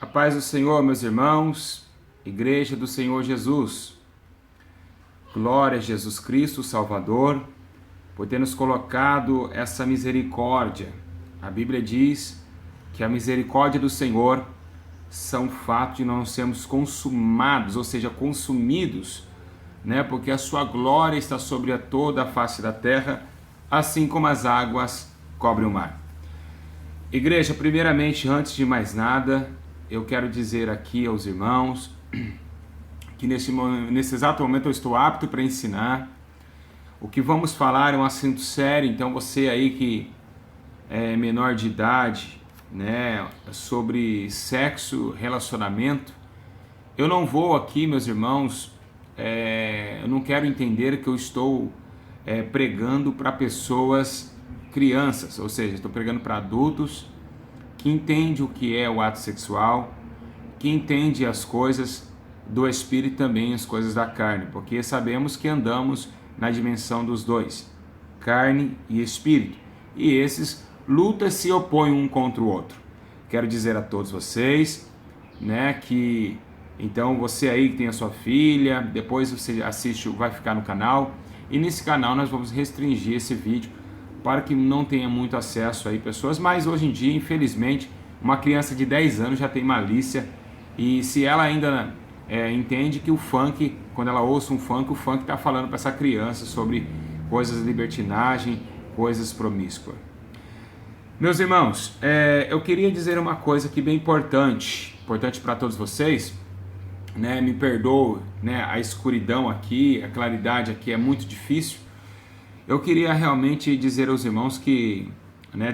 A paz do Senhor, meus irmãos, Igreja do Senhor Jesus. Glória a Jesus Cristo, Salvador, por ter nos colocado essa misericórdia. A Bíblia diz que a misericórdia do Senhor são o fato de não sermos consumados, ou seja, consumidos, porque a sua glória está sobre toda a face da terra, assim como as águas cobrem o mar. Igreja, primeiramente, antes de mais nada, eu quero dizer aqui aos irmãos que nesse exato momento eu estou apto para ensinar. O que vamos falar é um assunto sério, então você aí que é menor de idade, sobre sexo, relacionamento, eu não vou aqui, meus irmãos, eu não quero entender que eu estou pregando para pessoas crianças, ou seja, estou pregando para adultos que entendem o que é o ato sexual, que entendem as coisas do espírito e também as coisas da carne, porque sabemos que andamos na dimensão dos dois, carne e espírito, e esses lutam e se opõem um contra o outro. Quero dizer a todos vocês, que então você aí que tem a sua filha, depois você assiste, vai ficar no canal, e nesse canal nós vamos restringir esse vídeo para que não tenha muito acesso aí pessoas, mas hoje em dia, infelizmente, uma criança de 10 anos já tem malícia, e se ela ainda entende que o funk, quando ela ouça um funk, o funk está falando para essa criança sobre coisas de libertinagem, coisas promíscuas. Meus irmãos, eu queria dizer uma coisa aqui bem importante para todos vocês, me perdoe, a escuridão aqui, a claridade aqui é muito difícil. Eu queria realmente dizer aos irmãos que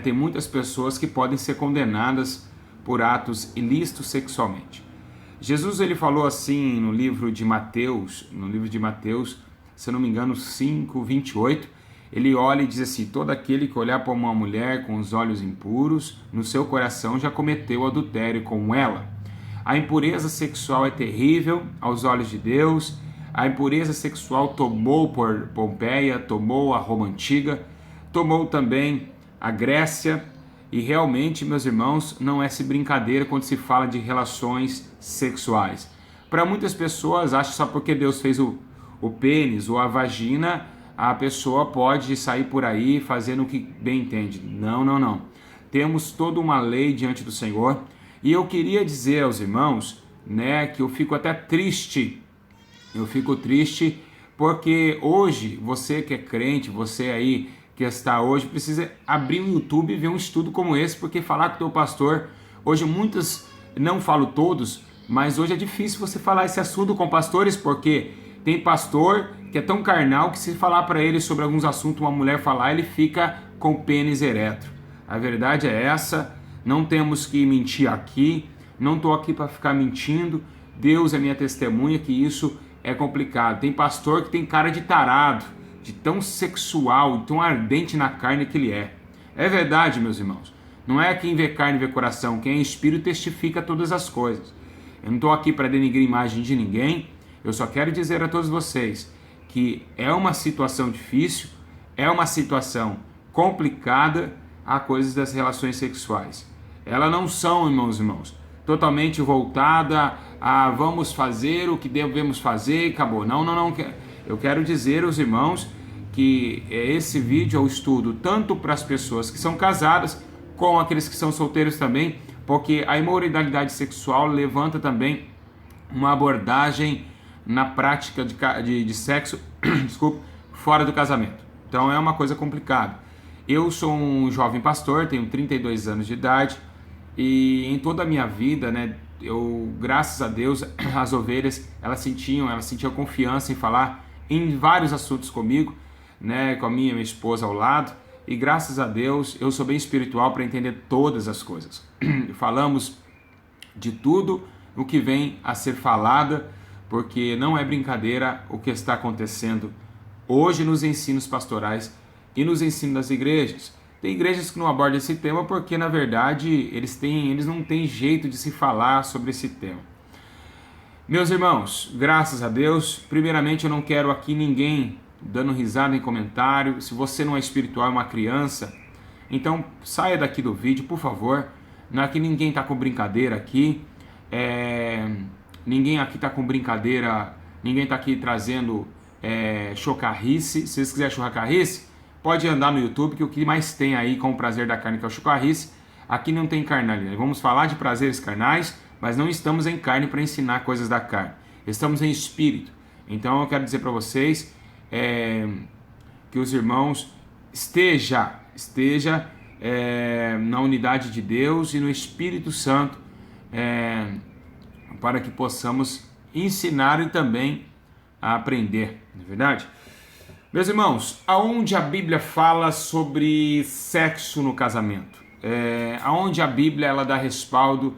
tem muitas pessoas que podem ser condenadas por atos ilícitos sexualmente. Jesus ele falou assim no livro de Mateus, se eu não me engano 5:28, ele olha e diz assim: todo aquele que olhar para uma mulher com os olhos impuros, no seu coração já cometeu adultério com ela. A impureza sexual é terrível aos olhos de Deus. A impureza sexual tomou por Pompeia, tomou a Roma Antiga, tomou também a Grécia, e realmente, meus irmãos, não é brincadeira quando se fala de relações sexuais. Para muitas pessoas, acham que só porque Deus fez o pênis ou a vagina, a pessoa pode sair por aí fazendo o que bem entende. Não. Temos toda uma lei diante do Senhor, e eu queria dizer aos irmãos, que eu fico até triste. Eu fico triste porque hoje, você que é crente, você aí que está hoje, precisa abrir um YouTube e ver um estudo como esse, porque falar com o teu pastor, hoje muitos, não falo todos, mas hoje é difícil você falar esse assunto com pastores, porque tem pastor que é tão carnal que se falar para ele sobre alguns assuntos, uma mulher falar, ele fica com o pênis ereto. A verdade é essa, não temos que mentir aqui, não estou aqui para ficar mentindo, Deus é minha testemunha que isso é complicado. Tem pastor que tem cara de tarado, de tão sexual, tão ardente na carne que ele é. É verdade, meus irmãos. Não é quem vê carne vê coração, quem é espírito testifica todas as coisas. Eu não estou aqui para denigrir a imagem de ninguém, eu só quero dizer a todos vocês que é uma situação difícil, é uma situação complicada a coisas das relações sexuais. Elas não são, irmãos, totalmente voltada a vamos fazer o que devemos fazer e acabou. Não. Eu quero dizer aos irmãos que esse vídeo é o estudo tanto para as pessoas que são casadas, como aqueles que são solteiros também, porque a imoralidade sexual levanta também uma abordagem na prática de sexo fora do casamento. Então é uma coisa complicada. Eu sou um jovem pastor, tenho 32 anos de idade, e em toda a minha vida, eu, graças a Deus, as ovelhas, elas sentiam confiança em falar em vários assuntos comigo, com a minha esposa ao lado, e graças a Deus eu sou bem espiritual para entender todas as coisas. Falamos de tudo o que vem a ser falada, porque não é brincadeira o que está acontecendo hoje nos ensinos pastorais e nos ensinos das igrejas. Tem igrejas que não abordam esse tema porque, na verdade, eles não têm jeito de se falar sobre esse tema. Meus irmãos, graças a Deus, primeiramente eu não quero aqui ninguém dando risada em comentário. Se você não é espiritual, é uma criança, então saia daqui do vídeo, por favor. Não é que ninguém está com brincadeira aqui. Ninguém aqui está com brincadeira, ninguém está aqui trazendo chocarrice. Se vocês quiserem chocarrice, pode andar no YouTube, que o que mais tem aí com o prazer da carne, que é o chocarrice, aqui não tem carnalidade. Vamos falar de prazeres carnais, mas não estamos em carne para ensinar coisas da carne. Estamos em espírito. Então eu quero dizer para vocês que os irmãos esteja na unidade de Deus e no Espírito Santo, para que possamos ensinar e também aprender, não é verdade? Meus irmãos, aonde a Bíblia fala sobre sexo no casamento? Aonde a Bíblia ela dá respaldo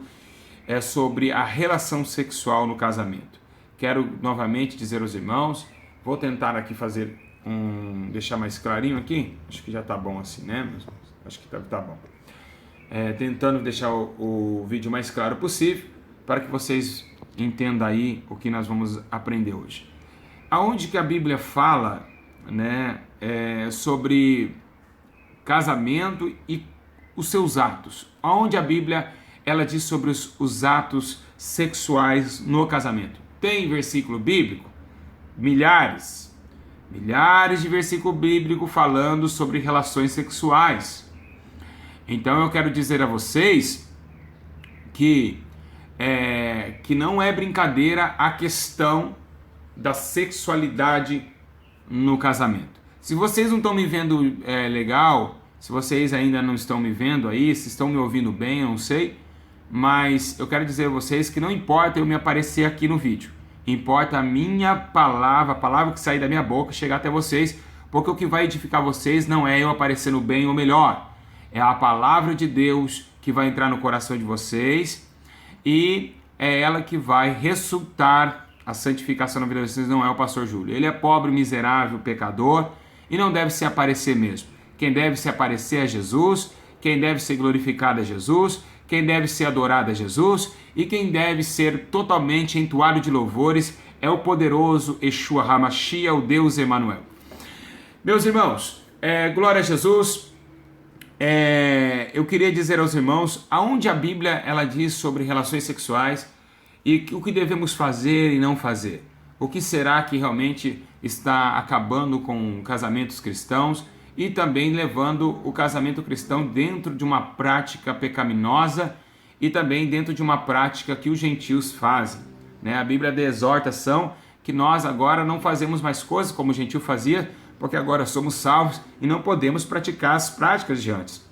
sobre a relação sexual no casamento? Quero novamente dizer aos irmãos, vou tentar aqui fazer deixar mais clarinho aqui, acho que já tá bom assim, né, meus irmãos? Acho que tá bom. Tentando deixar o vídeo mais claro possível, para que vocês entendam aí o que nós vamos aprender hoje. Aonde que a Bíblia fala, né, sobre casamento e os seus atos? Aonde a Bíblia ela diz sobre os atos sexuais no casamento? Tem versículo bíblico? Milhares de versículos bíblicos falando sobre relações sexuais. Então eu quero dizer a vocês que não é brincadeira a questão da sexualidade no casamento. Se vocês não estão me vendo legal, se vocês ainda não estão me vendo aí, se estão me ouvindo bem, eu não sei, mas eu quero dizer a vocês que não importa eu me aparecer aqui no vídeo, importa a minha palavra, a palavra que sair da minha boca chegar até vocês, porque o que vai edificar vocês não é eu aparecendo bem ou melhor, é a palavra de Deus que vai entrar no coração de vocês e é ela que vai resultar a santificação na vida de vocês. Não é o pastor Júlio, ele é pobre, miserável, pecador e não deve se aparecer mesmo. Quem deve se aparecer é Jesus, quem deve ser glorificado é Jesus, quem deve ser adorado é Jesus e quem deve ser totalmente entoado de louvores é o poderoso Yeshua HaMashiach, o Deus Emanuel. Meus irmãos, glória a Jesus. Eu queria dizer aos irmãos aonde a Bíblia ela diz sobre relações sexuais e o que devemos fazer e não fazer. O que será que realmente está acabando com casamentos cristãos e também levando o casamento cristão dentro de uma prática pecaminosa e também dentro de uma prática que os gentios fazem, né? A Bíblia dá exortação que nós agora não fazemos mais coisas como o gentio fazia, porque agora somos salvos e não podemos praticar as práticas de antes.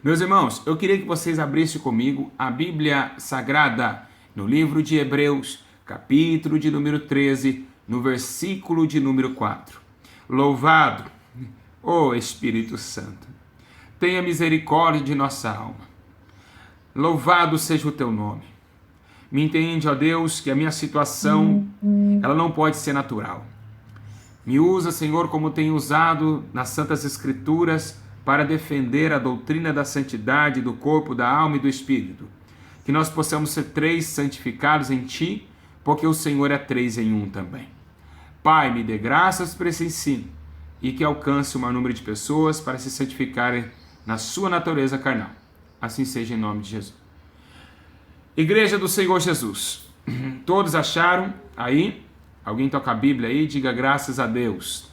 Meus irmãos, eu queria que vocês abrissem comigo a Bíblia Sagrada no livro de Hebreus, capítulo de número 13, no versículo de número 4. Louvado, ó Espírito Santo, tenha misericórdia de nossa alma. Louvado seja o teu nome. Me entende, ó Deus, que a minha situação, ela não pode ser natural. Me usa, Senhor, como tem usado nas Santas Escrituras para defender a doutrina da santidade do corpo, da alma e do espírito. Que nós possamos ser 3 santificados em Ti, porque o Senhor é 3 em 1 também. Pai, me dê graças por esse ensino e que alcance o maior número de pessoas para se santificarem na sua natureza carnal. Assim seja em nome de Jesus. Igreja do Senhor Jesus, todos acharam aí? Alguém toca a Bíblia aí? Diga graças a Deus.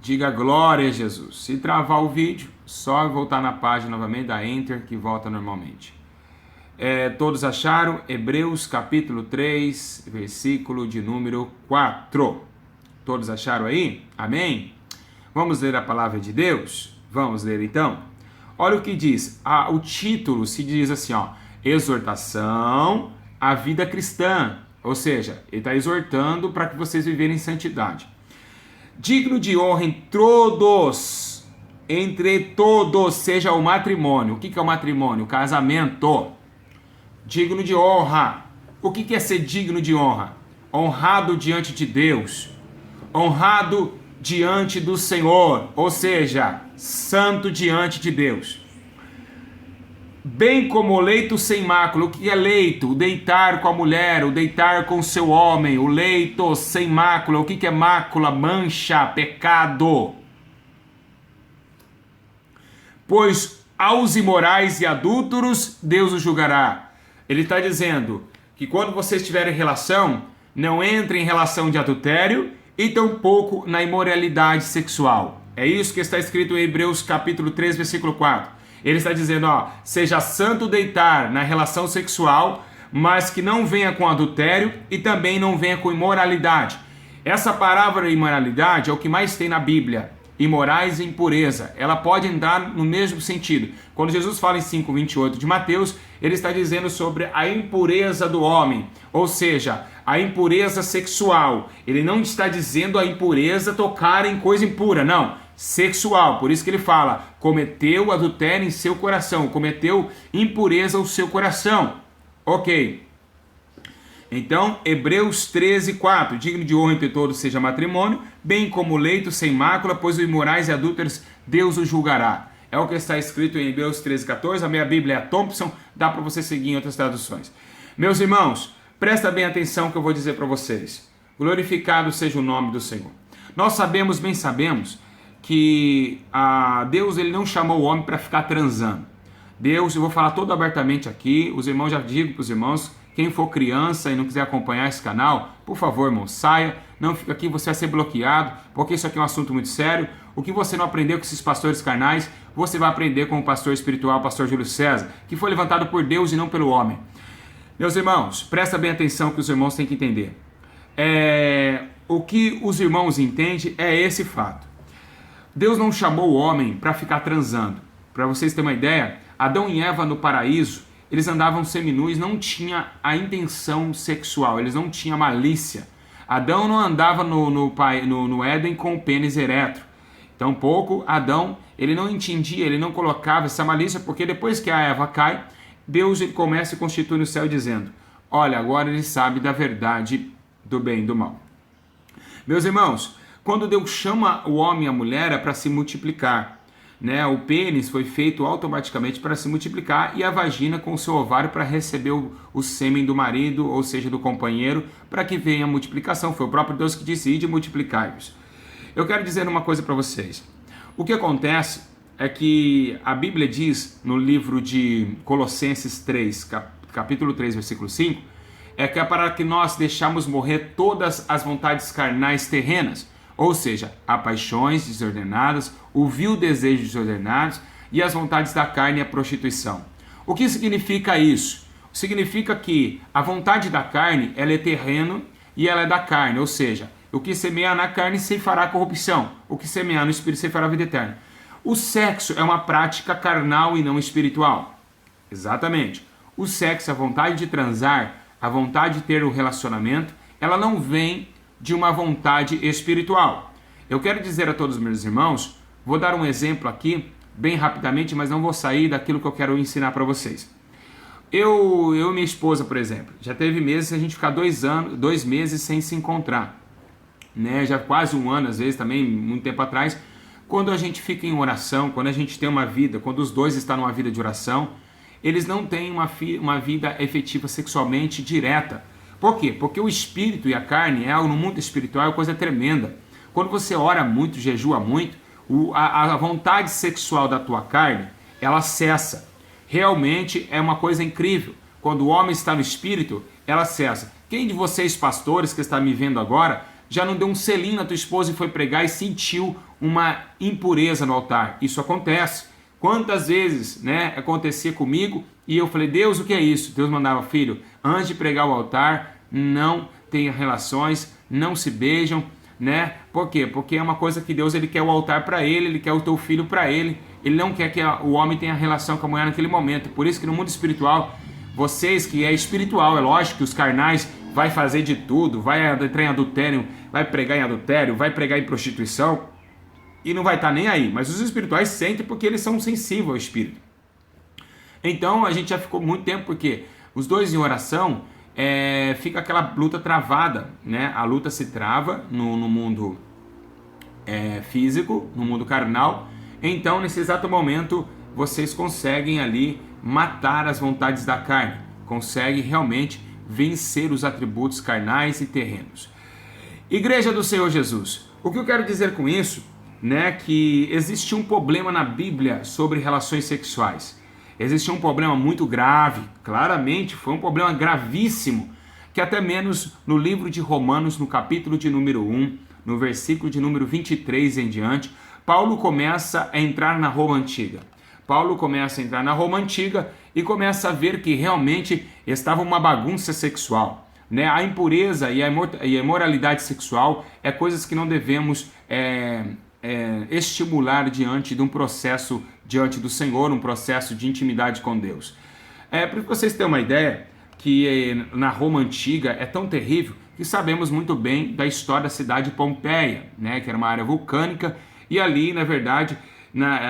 Diga glória a Jesus. Se travar o vídeo, só voltar na página novamente, dá Enter que volta normalmente. Todos acharam? Hebreus capítulo 3, versículo de número 4. Todos acharam aí? Amém? Vamos ler a palavra de Deus? Vamos ler então? Olha o que diz. O título se diz assim, exortação à vida cristã. Ou seja, ele está exortando para que vocês viverem em santidade. Digno de honra entre todos, seja o matrimônio. O que é o matrimônio? O casamento. Digno de honra. O que é ser digno de honra? Honrado diante de Deus. Honrado diante do Senhor. Ou seja, santo diante de Deus. Bem como o leito sem mácula. O que é leito? O deitar com a mulher, o deitar com o seu homem. O leito sem mácula. O que é mácula? Mancha, pecado. Pois aos imorais e adúlteros Deus os julgará. Ele está dizendo que quando vocês tiverem relação, não entrem em relação de adultério e tampouco na imoralidade sexual. É isso que está escrito em Hebreus capítulo 3, versículo 4. Ele está dizendo, seja santo deitar na relação sexual, mas que não venha com adultério e também não venha com imoralidade. Essa palavra imoralidade é o que mais tem na Bíblia. Imorais e impureza. Ela pode entrar no mesmo sentido. Quando Jesus fala em 5:28 de Mateus, ele está dizendo sobre a impureza do homem, ou seja, a impureza sexual. Ele não está dizendo a impureza tocar em coisa impura, não. Sexual. Por isso que ele fala, cometeu adultério em seu coração, cometeu impureza o seu coração. Ok. Então, Hebreus 13:4, digno de honra entre todos seja matrimônio, bem como leito sem mácula, pois os imorais e adúlteros Deus os julgará. É o que está escrito em Hebreus 13:14, a minha Bíblia é a Thompson, dá para você seguir em outras traduções. Meus irmãos, presta bem atenção que eu vou dizer para vocês. Glorificado seja o nome do Senhor. Nós sabemos, bem sabemos, que Deus ele não chamou o homem para ficar transando. Deus, eu vou falar todo abertamente aqui, os irmãos, já digo para os irmãos, quem for criança e não quiser acompanhar esse canal, por favor, irmão, saia, não fica aqui, você vai ser bloqueado, porque isso aqui é um assunto muito sério. O que você não aprendeu com esses pastores carnais, você vai aprender com o pastor espiritual, o pastor Júlio César, que foi levantado por Deus e não pelo homem. Meus irmãos, presta bem atenção que os irmãos têm que entender. O que os irmãos entendem é esse fato. Deus não chamou o homem para ficar transando. Para vocês terem uma ideia, Adão e Eva no paraíso, eles andavam seminus, não tinha a intenção sexual, eles não tinham malícia. Adão não andava no Éden com o pênis ereto. Tampouco Adão, ele não entendia, ele não colocava essa malícia, porque depois que a Eva cai, Deus ele começa a constituir no céu dizendo, olha, agora ele sabe da verdade do bem e do mal. Meus irmãos, quando Deus chama o homem e a mulher é para se multiplicar. O pênis foi feito automaticamente para se multiplicar e a vagina com o seu ovário para receber o sêmen do marido, ou seja, do companheiro, para que venha a multiplicação. Foi o próprio Deus que disse, ide multiplicai-vos. Eu quero dizer uma coisa para vocês. O que acontece é que a Bíblia diz no livro de Colossenses 3, capítulo 3, versículo 5, é que é para que nós deixamos morrer todas as vontades carnais terrenas, ou seja, as paixões desordenadas, o vil desejo desordenado e as vontades da carne e a prostituição. O que significa isso? Significa que a vontade da carne ela é terreno e ela é da carne, ou seja, o que semear na carne se fará corrupção, o que semear no espírito se fará vida eterna. O sexo é uma prática carnal e não espiritual. Exatamente. O sexo, a vontade de transar, a vontade de ter um relacionamento, ela não vem de uma vontade espiritual. Eu quero dizer a todos os meus irmãos, vou dar um exemplo aqui, bem rapidamente, mas não vou sair daquilo que eu quero ensinar para vocês. Eu e minha esposa, por exemplo, já teve meses a gente ficar 2 meses sem se encontrar. Já quase um ano, às vezes também, muito tempo atrás, quando a gente fica em oração, quando a gente tem uma vida, quando os dois estão numa vida de oração, eles não têm uma vida efetiva sexualmente direta. Por quê? Porque o espírito e a carne, no mundo espiritual, é uma coisa tremenda. Quando você ora muito, jejua muito, a vontade sexual da tua carne, ela cessa. Realmente é uma coisa incrível. Quando o homem está no espírito, ela cessa. Quem de vocês, pastores, que está me vendo agora, já não deu um selinho na tua esposa e foi pregar e sentiu uma impureza no altar? Isso acontece. Quantas vezes acontecia comigo e eu falei, Deus, o que é isso? Deus mandava, filho, antes de pregar o altar, não tenha relações, não se beijam, Por quê? Porque é uma coisa que Deus ele quer o altar para ele quer o teu filho para ele não quer que o homem tenha relação com a mulher naquele momento. Por isso que no mundo espiritual, vocês que é espiritual, é lógico que os carnais vai fazer de tudo, vai entrar em adultério, vai pregar em adultério, vai pregar em prostituição, e não vai estar nem aí, mas os espirituais sentem porque eles são sensíveis ao espírito. Então a gente já ficou muito tempo, porque os dois em oração, fica aquela luta travada, A luta se trava no mundo físico, no mundo carnal. Então nesse exato momento vocês conseguem ali matar as vontades da carne, conseguem realmente vencer os atributos carnais e terrenos. Igreja do Senhor Jesus, o que eu quero dizer com isso, que existe um problema na Bíblia sobre relações sexuais. Existia um problema muito grave, claramente, foi um problema gravíssimo, que até menos no livro de Romanos, no capítulo de número 1, no versículo de número 23 em diante, Paulo começa a entrar na Roma Antiga. Paulo começa a entrar na Roma Antiga e começa a ver que realmente estava uma bagunça sexual. Né? A impureza e a imoralidade sexual é coisas que não devemos estimular diante de um processo diante do Senhor, um processo de intimidade com Deus. Para que vocês terem uma ideia, que na Roma Antiga é tão terrível que sabemos muito bem da história da cidade de Pompeia, né? Que era uma área vulcânica, e ali, na verdade,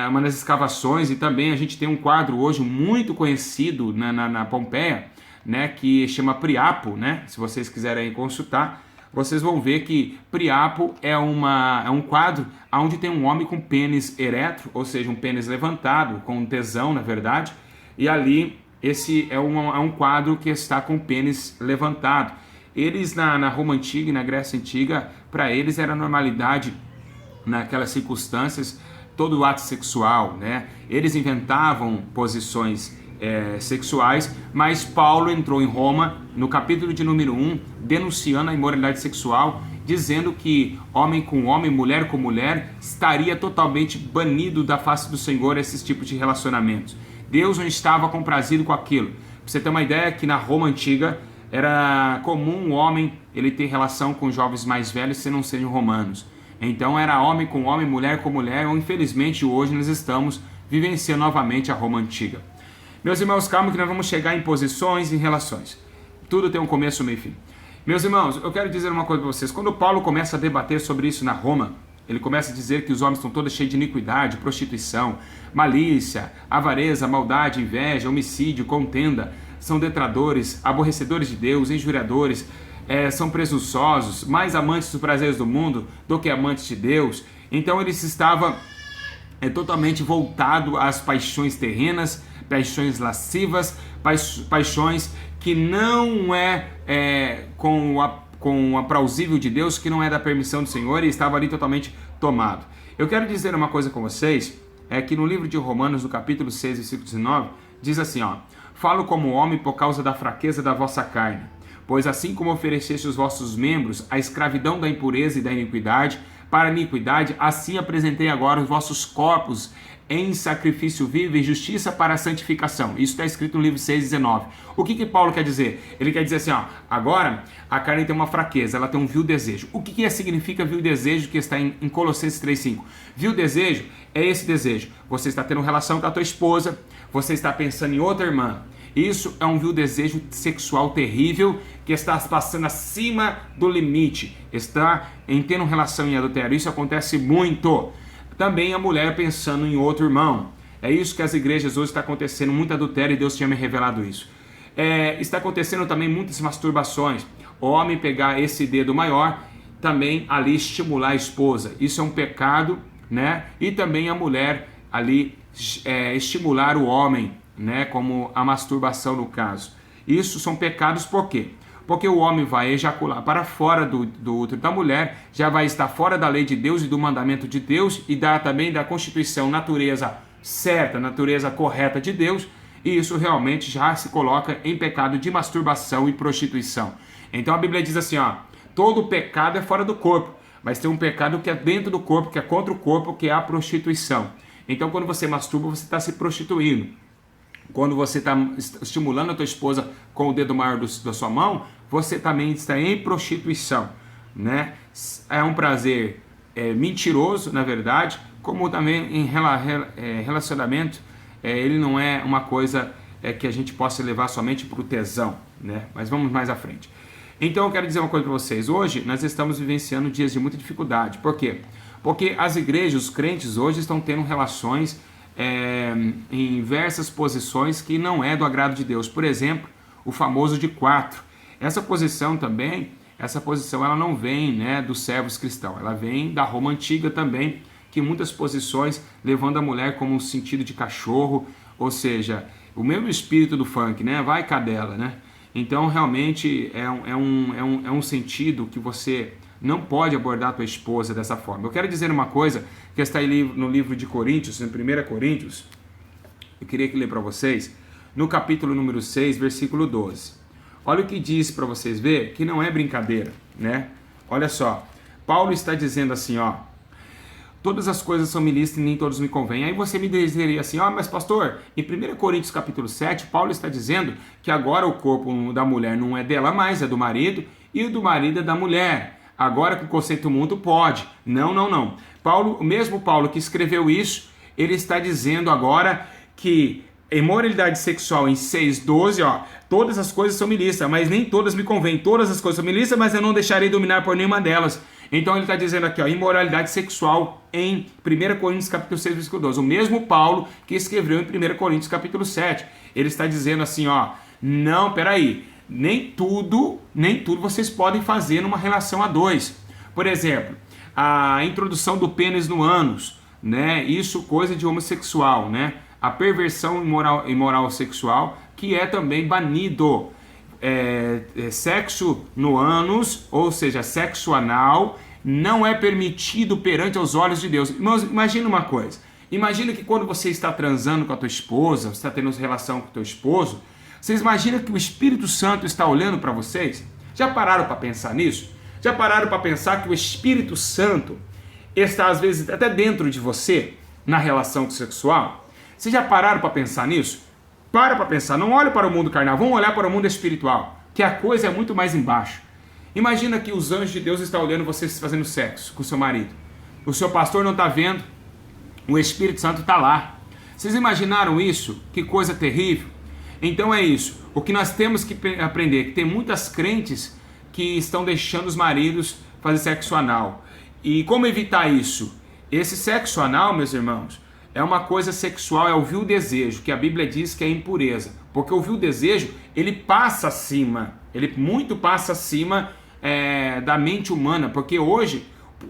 uma das escavações, e também a gente tem um quadro hoje muito conhecido na Pompeia, né, que chama Priapo, né? Se vocês quiserem consultar, vocês vão ver que Priapo é um quadro onde tem um homem com pênis ereto, ou seja, um pênis levantado, com um tesão, na verdade, e ali esse é um quadro que está com o pênis levantado. Eles na Roma Antiga e na Grécia Antiga, para eles era normalidade, naquelas circunstâncias, todo o ato sexual, né? Eles inventavam posições sexuais, mas Paulo entrou em Roma, no capítulo de número 1, denunciando a imoralidade sexual, dizendo que homem com homem, mulher com mulher, estaria totalmente banido da face do Senhor esses tipos de relacionamentos. Deus não estava comprazido com aquilo. Pra você ter uma ideia, que na Roma Antiga era comum um homem ele ter relação com jovens mais velhos se não sejam romanos. Então era homem com homem, mulher com mulher, ou infelizmente hoje nós estamos vivenciando novamente a Roma Antiga. Meus irmãos, calma que nós vamos chegar em posições e em relações. Tudo tem um começo, meio e fim. Meus irmãos, eu quero dizer uma coisa para vocês. Quando Paulo começa a debater sobre isso na Roma, ele começa a dizer que os homens estão todos cheios de iniquidade, prostituição, malícia, avareza, maldade, inveja, homicídio, contenda, são detratores, aborrecedores de Deus, injuriadores, são presunçosos, mais amantes dos prazeres do mundo do que amantes de Deus. Então ele estava totalmente voltado às paixões terrenas, paixões lascivas, paixões que não com o aprausível de Deus, que não é da permissão do Senhor, e estava ali totalmente tomado. Eu quero dizer uma coisa com vocês, que no livro de Romanos, no capítulo 6, versículo 19, diz assim, falo como homem por causa da fraqueza da vossa carne, pois assim como ofereceste os vossos membros à escravidão da impureza e da iniquidade, para a iniquidade, assim apresentei agora os vossos corpos em sacrifício vivo e justiça para a santificação. Isso está escrito no livro 6,19. O que Paulo quer dizer? Ele quer dizer assim, agora a carne tem uma fraqueza, ela tem um vil desejo. O que significa vil desejo, que está em Colossenses 3,5? Vil desejo é esse desejo. Você está tendo relação com a tua esposa, você está pensando em outra irmã. Isso é um vil desejo sexual terrível que está passando acima do limite. Está tendo relação em adultério. Isso acontece muito. Também a mulher pensando em outro irmão. É isso que as igrejas hoje está acontecendo, muito adultério, e Deus tinha me revelado isso. Está acontecendo também muitas masturbações. O homem pegar esse dedo maior, também ali estimular a esposa. Isso é um pecado, né? E também a mulher ali estimular o homem, né? Como a masturbação no caso. Isso são pecados por quê? Porque o homem vai ejacular para fora do útero da mulher, já vai estar fora da lei de Deus e do mandamento de Deus, e também da constituição, natureza certa, natureza correta de Deus, e isso realmente já se coloca em pecado de masturbação e prostituição. Então a Bíblia diz assim, todo pecado é fora do corpo, mas tem um pecado que é dentro do corpo, que é contra o corpo, que é a prostituição. Então quando você masturba, você está se prostituindo. Quando você está estimulando a tua esposa com o dedo maior da sua mão, você também está em prostituição, né? É um prazer mentiroso, na verdade, como também em relacionamento, ele não é uma coisa que a gente possa levar somente para o tesão, né? Mas vamos mais à frente. Então eu quero dizer uma coisa para vocês. Hoje nós estamos vivenciando dias de muita dificuldade. Por quê? Porque as igrejas, os crentes hoje estão tendo relações em diversas posições que não é do agrado de Deus. Por exemplo, o famoso de 4. Essa posição ela não vem, né, dos servos cristãos, ela vem da Roma Antiga também, que muitas posições levando a mulher como um sentido de cachorro, ou seja, o mesmo espírito do funk, né, vai cadela, né? Então realmente é um sentido que você não pode abordar a tua esposa dessa forma. Eu quero dizer uma coisa que está aí no livro de Coríntios, em 1 Coríntios, eu queria ler para vocês, no capítulo número 6, versículo 12. Olha o que diz para vocês verem, que não é brincadeira, né? Olha só, Paulo está dizendo assim, ó, todas as coisas são me lícitas e nem todos me convêm. Aí você me dizeria assim, mas pastor, em 1 Coríntios capítulo 7, Paulo está dizendo que agora o corpo da mulher não é dela mais, é do marido, e o do marido é da mulher. Agora com o conceito mundo pode. Não. Paulo, o mesmo Paulo que escreveu isso, ele está dizendo agora que imoralidade sexual em 6:12, todas as coisas são me lícitas, mas nem todas me convêm. Todas as coisas são me lícitas, mas eu não deixarei dominar por nenhuma delas. Então ele está dizendo aqui, imoralidade sexual em 1 Coríntios capítulo 6, versículo 12. O mesmo Paulo que escreveu em 1 Coríntios capítulo 7. Ele está dizendo assim, não, peraí, nem tudo vocês podem fazer numa relação a dois. Por exemplo, a introdução do pênis no ânus, né? Isso coisa de homossexual, né? A perversão imoral sexual, que é também banido. Sexo no ânus, ou seja, sexo anal, não é permitido perante os olhos de Deus. Irmãos, imagina uma coisa. Imagina que quando você está transando com a tua esposa, você está tendo relação com o teu esposo, vocês imaginam que o Espírito Santo está olhando para vocês? Já pararam para pensar nisso? Já pararam para pensar que o Espírito Santo está às vezes até dentro de você, na relação sexual? Vocês já pararam para pensar nisso? Para pensar, não olhe para o mundo carnal, vamos olhar para o mundo espiritual, que a coisa é muito mais embaixo. Imagina que os anjos de Deus estão olhando vocês fazendo sexo com o seu marido. O seu pastor não está vendo, o Espírito Santo está lá. Vocês imaginaram isso? Que coisa terrível. Então é isso. O que nós temos que aprender é que tem muitas crentes que estão deixando os maridos fazer sexo anal. E como evitar isso? Esse sexo anal, meus irmãos, é uma coisa sexual, é o vil desejo, que a Bíblia diz que é impureza. Porque o vil desejo, ele passa acima, ele muito passa acima da mente humana. Porque hoje,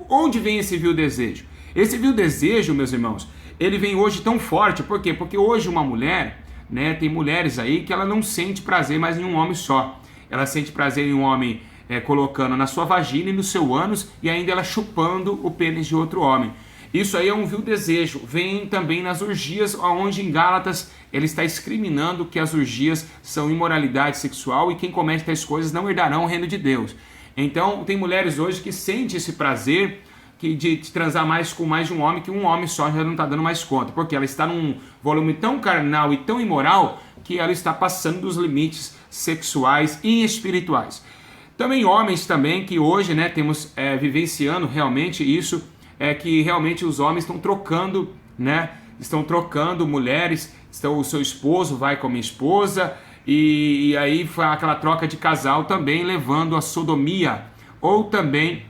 onde vem esse vil desejo? Esse vil desejo, meus irmãos, ele vem hoje tão forte. Por quê? Porque hoje uma mulher, né, tem mulheres aí que ela não sente prazer mais em um homem só. Ela sente prazer em um homem colocando na sua vagina e no seu ânus, e ainda ela chupando o pênis de outro homem. Isso aí é um vil desejo. Vem também nas orgias, onde em Gálatas ele está discriminando que as orgias são imoralidade sexual e quem comete tais coisas não herdarão o reino de Deus. Então tem mulheres hoje que sentem esse prazer de transar com mais de um homem, que um homem só já não está dando mais conta, porque ela está num volume tão carnal e tão imoral que ela está passando dos limites sexuais e espirituais. Também homens também que hoje, né, temos vivenciando realmente isso, que realmente os homens estão trocando, né? Estão trocando mulheres, o seu esposo vai com a minha esposa, e aí foi aquela troca de casal também levando a sodomia, ou também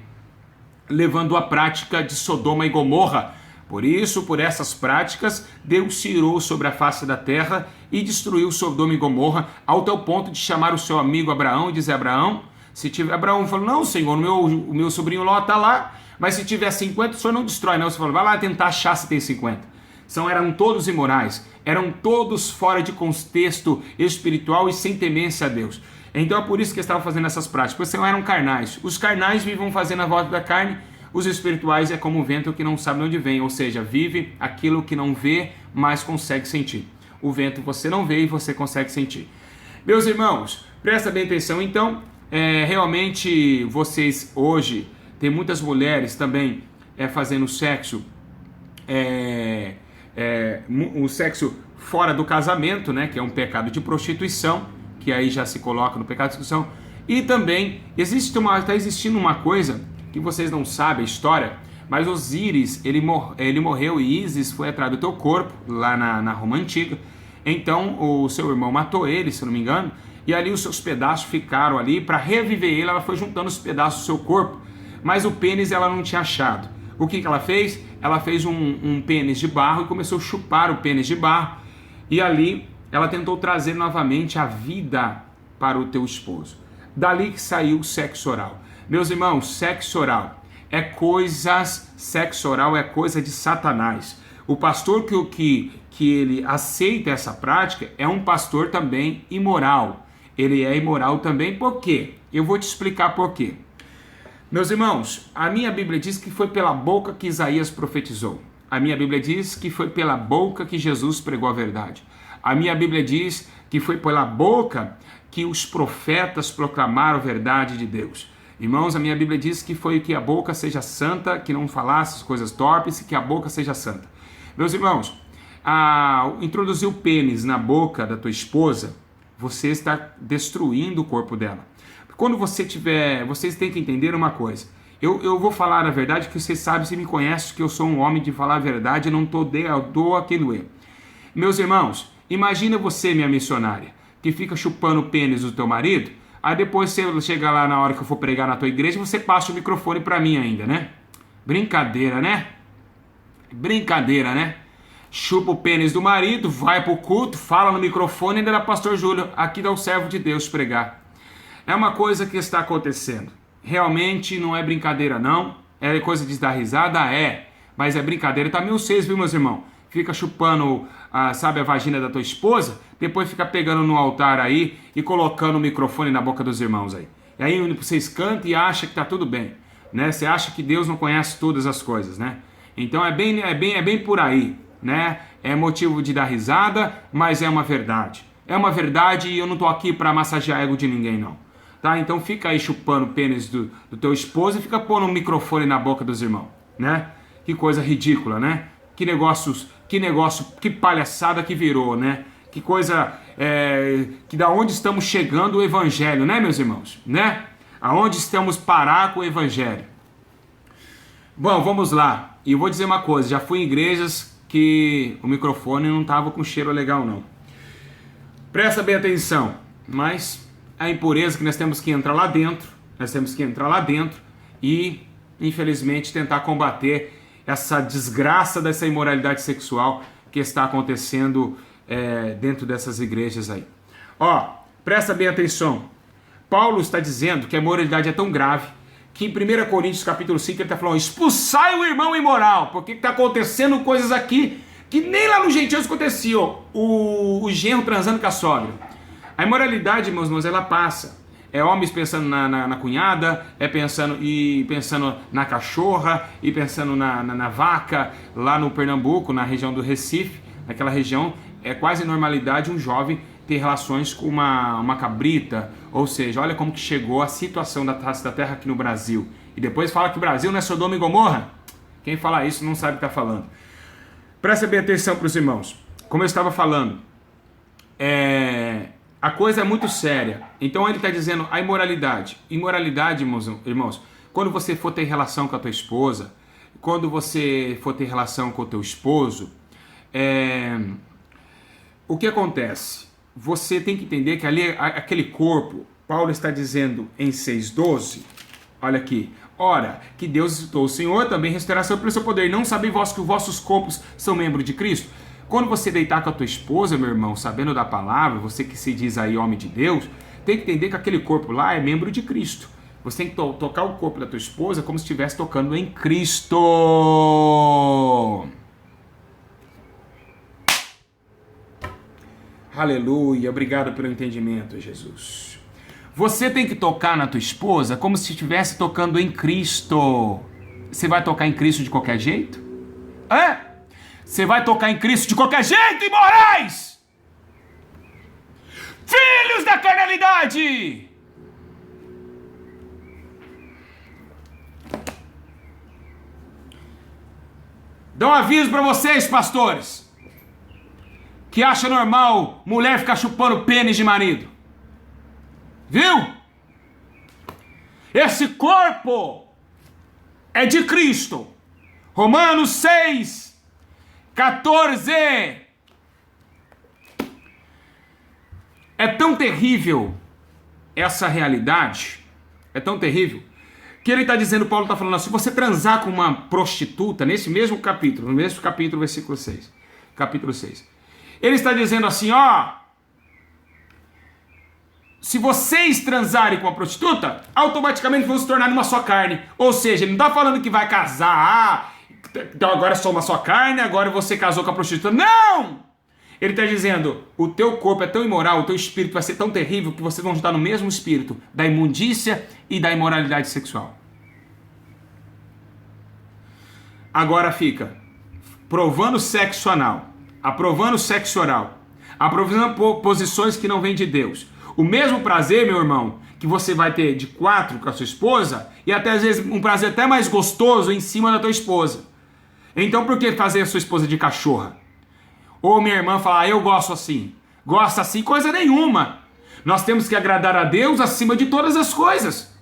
levando a prática de Sodoma e Gomorra. Por isso, por essas práticas, Deus se irou sobre a face da terra e destruiu Sodoma e Gomorra, ao tal ponto de chamar o seu amigo Abraão e dizer: Abraão, se tiver... Abraão falou: não, Senhor, o meu sobrinho Ló está lá, mas se tiver 50, o senhor não destrói, não. Você falou: vai lá tentar achar se tem 50. Eram todos imorais, eram todos fora de contexto espiritual e sem temência a Deus. Então é por isso que eles estavam fazendo essas práticas, porque não eram carnais. Os carnais vivem fazendo a volta da carne, os espirituais é como o vento que não sabe de onde vem, ou seja, vive aquilo que não vê, mas consegue sentir. O vento você não vê e você consegue sentir. Meus irmãos, presta bem atenção. Então, realmente vocês hoje, tem muitas mulheres também fazendo sexo, o sexo fora do casamento, né, que é um pecado de prostituição, que aí já se coloca no pecado de prostituição. E também está existindo uma coisa que vocês não sabem a história, mas Osíris, ele morreu e Ísis foi atrás do teu corpo, lá na Roma Antiga. Então o seu irmão matou ele, se não me engano, e ali os seus pedaços ficaram ali. Para reviver ele, ela foi juntando os pedaços do seu corpo, mas o pênis ela não tinha achado. O que ela fez? Ela fez um pênis de barro e começou a chupar o pênis de barro, e ali ela tentou trazer novamente a vida para o teu esposo. Dali que saiu o sexo oral. Meus irmãos, sexo oral é coisa de Satanás. O pastor que ele aceita essa prática é um pastor também imoral. Ele é imoral também, por quê? Eu vou te explicar por quê. Meus irmãos, a minha Bíblia diz que foi pela boca que Isaías profetizou. A minha Bíblia diz que foi pela boca que Jesus pregou a verdade. A minha Bíblia diz que foi pela boca que os profetas proclamaram a verdade de Deus. Irmãos, a minha Bíblia diz que foi que a boca seja santa, que não falasse coisas torpes, que a boca seja santa. Meus irmãos, introduzir o pênis na boca da tua esposa, você está destruindo o corpo dela. Quando você tiver, vocês têm que entender uma coisa. Eu vou falar a verdade, que vocês sabem, se me conhecem, que eu sou um homem de falar a verdade, eu não dou a quem doer. Meus irmãos, imagina você, minha missionária, que fica chupando o pênis do teu marido, aí depois você chega lá na hora que eu for pregar na tua igreja, você passa o microfone pra mim ainda, né? Brincadeira, né? Brincadeira, né? Chupa o pênis do marido, vai pro culto, fala no microfone, ainda dá pastor Júlio, aqui dá o servo de Deus pregar. É uma coisa que está acontecendo. Realmente não é brincadeira não, é coisa de dar risada, mas é brincadeira também vocês, viu, meus irmãos? Fica chupando, sabe, a vagina da tua esposa, depois fica pegando no altar aí e colocando o microfone na boca dos irmãos aí. E aí vocês cantam e acham que tá tudo bem, né? Você acha que Deus não conhece todas as coisas, né? Então é bem por aí, né? É motivo de dar risada, mas é uma verdade. É uma verdade e eu não tô aqui para massagear ego de ninguém não. Tá? Então fica aí chupando o pênis do teu esposo e fica pondo um microfone na boca dos irmãos, né? Que coisa ridícula, né? Que negócio, que palhaçada que virou, né? Que coisa, que da onde estamos chegando o evangelho, né, meus irmãos? Né? Aonde estamos parar com o evangelho? Bom, vamos lá. E eu vou dizer uma coisa, já fui em igrejas que o microfone não tava com cheiro legal, não. Presta bem atenção, mas a impureza que nós temos que entrar lá dentro, e, infelizmente, tentar combater essa desgraça dessa imoralidade sexual que está acontecendo dentro dessas igrejas aí. Ó, presta bem atenção. Paulo está dizendo que a imoralidade é tão grave que em 1 Coríntios capítulo 5 ele está falando, expulsai o irmão imoral, porque está acontecendo coisas aqui que nem lá no gentios aconteciam, o genro transando com a sogra. A imoralidade, meus irmãos, ela passa. É homens pensando na cunhada, pensando na cachorra, e pensando na vaca, lá no Pernambuco, na região do Recife, naquela região, é quase normalidade um jovem ter relações com uma cabrita, ou seja, olha como que chegou a situação da face da terra aqui no Brasil. E depois fala que o Brasil não é Sodoma e Gomorra. Quem fala isso não sabe o que está falando. Presta bem atenção para os irmãos. Como eu estava falando, a coisa é muito séria. Então ele está dizendo a imoralidade. Imoralidade, irmãos, quando você for ter relação com a tua esposa, quando você for ter relação com o teu esposo, o que acontece? Você tem que entender que ali, aquele corpo, Paulo está dizendo em 6,12, olha aqui, ora, que Deus exaltou o Senhor, também restauração pelo seu poder. Não sabem vós que os vossos corpos são membros de Cristo? Quando você deitar com a tua esposa, meu irmão, sabendo da palavra, você que se diz aí homem de Deus, tem que entender que aquele corpo lá é membro de Cristo. Você tem que tocar o corpo da tua esposa como se estivesse tocando em Cristo. Aleluia, obrigado pelo entendimento, Jesus. Você tem que tocar na tua esposa como se estivesse tocando em Cristo. Você vai tocar em Cristo de qualquer jeito? Você vai tocar em Cristo de qualquer jeito, imorais! Filhos da carnalidade! Dá um aviso para vocês, pastores, que acha normal mulher ficar chupando pênis de marido. Viu? Esse corpo é de Cristo. Romanos 6, 14. É tão terrível essa realidade, é tão terrível, que ele está dizendo, Paulo está falando assim, se você transar com uma prostituta, nesse mesmo capítulo, no mesmo capítulo, versículo 6, capítulo 6, ele está dizendo assim, se vocês transarem com uma prostituta, automaticamente vão se tornar uma só carne. Ou seja, ele não está falando que vai casar, então agora é só uma só carne, agora você casou com a prostituta. Não! Ele está dizendo, o teu corpo é tão imoral, o teu espírito vai ser tão terrível que vocês vão estar no mesmo espírito da imundícia e da imoralidade sexual. Agora fica, provando sexo anal, aprovando sexo oral, aprovando posições que não vêm de Deus. O mesmo prazer, meu irmão, que você vai ter de 4 com a sua esposa, e até às vezes um prazer até mais gostoso em cima da tua esposa. Então por que fazer a sua esposa de cachorra? Ou minha irmã falar, eu gosto assim. Gosta assim, coisa nenhuma. Nós temos que agradar a Deus acima de todas as coisas.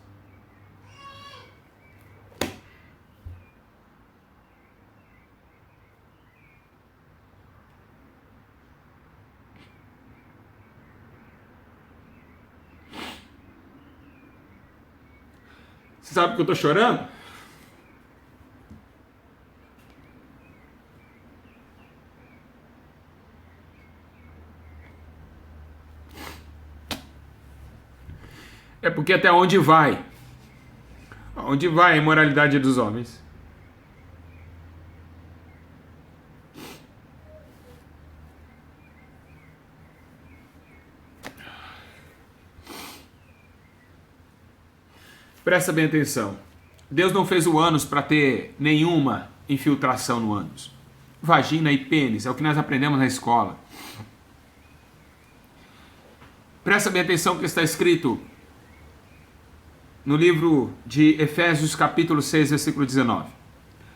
Você sabe que eu tô chorando? É porque até onde vai? Onde vai a imoralidade dos homens? Presta bem atenção. Deus não fez o ânus para ter nenhuma infiltração no ânus. Vagina e pênis, é o que nós aprendemos na escola. Presta bem atenção que está escrito no livro de Efésios capítulo 6, versículo 19.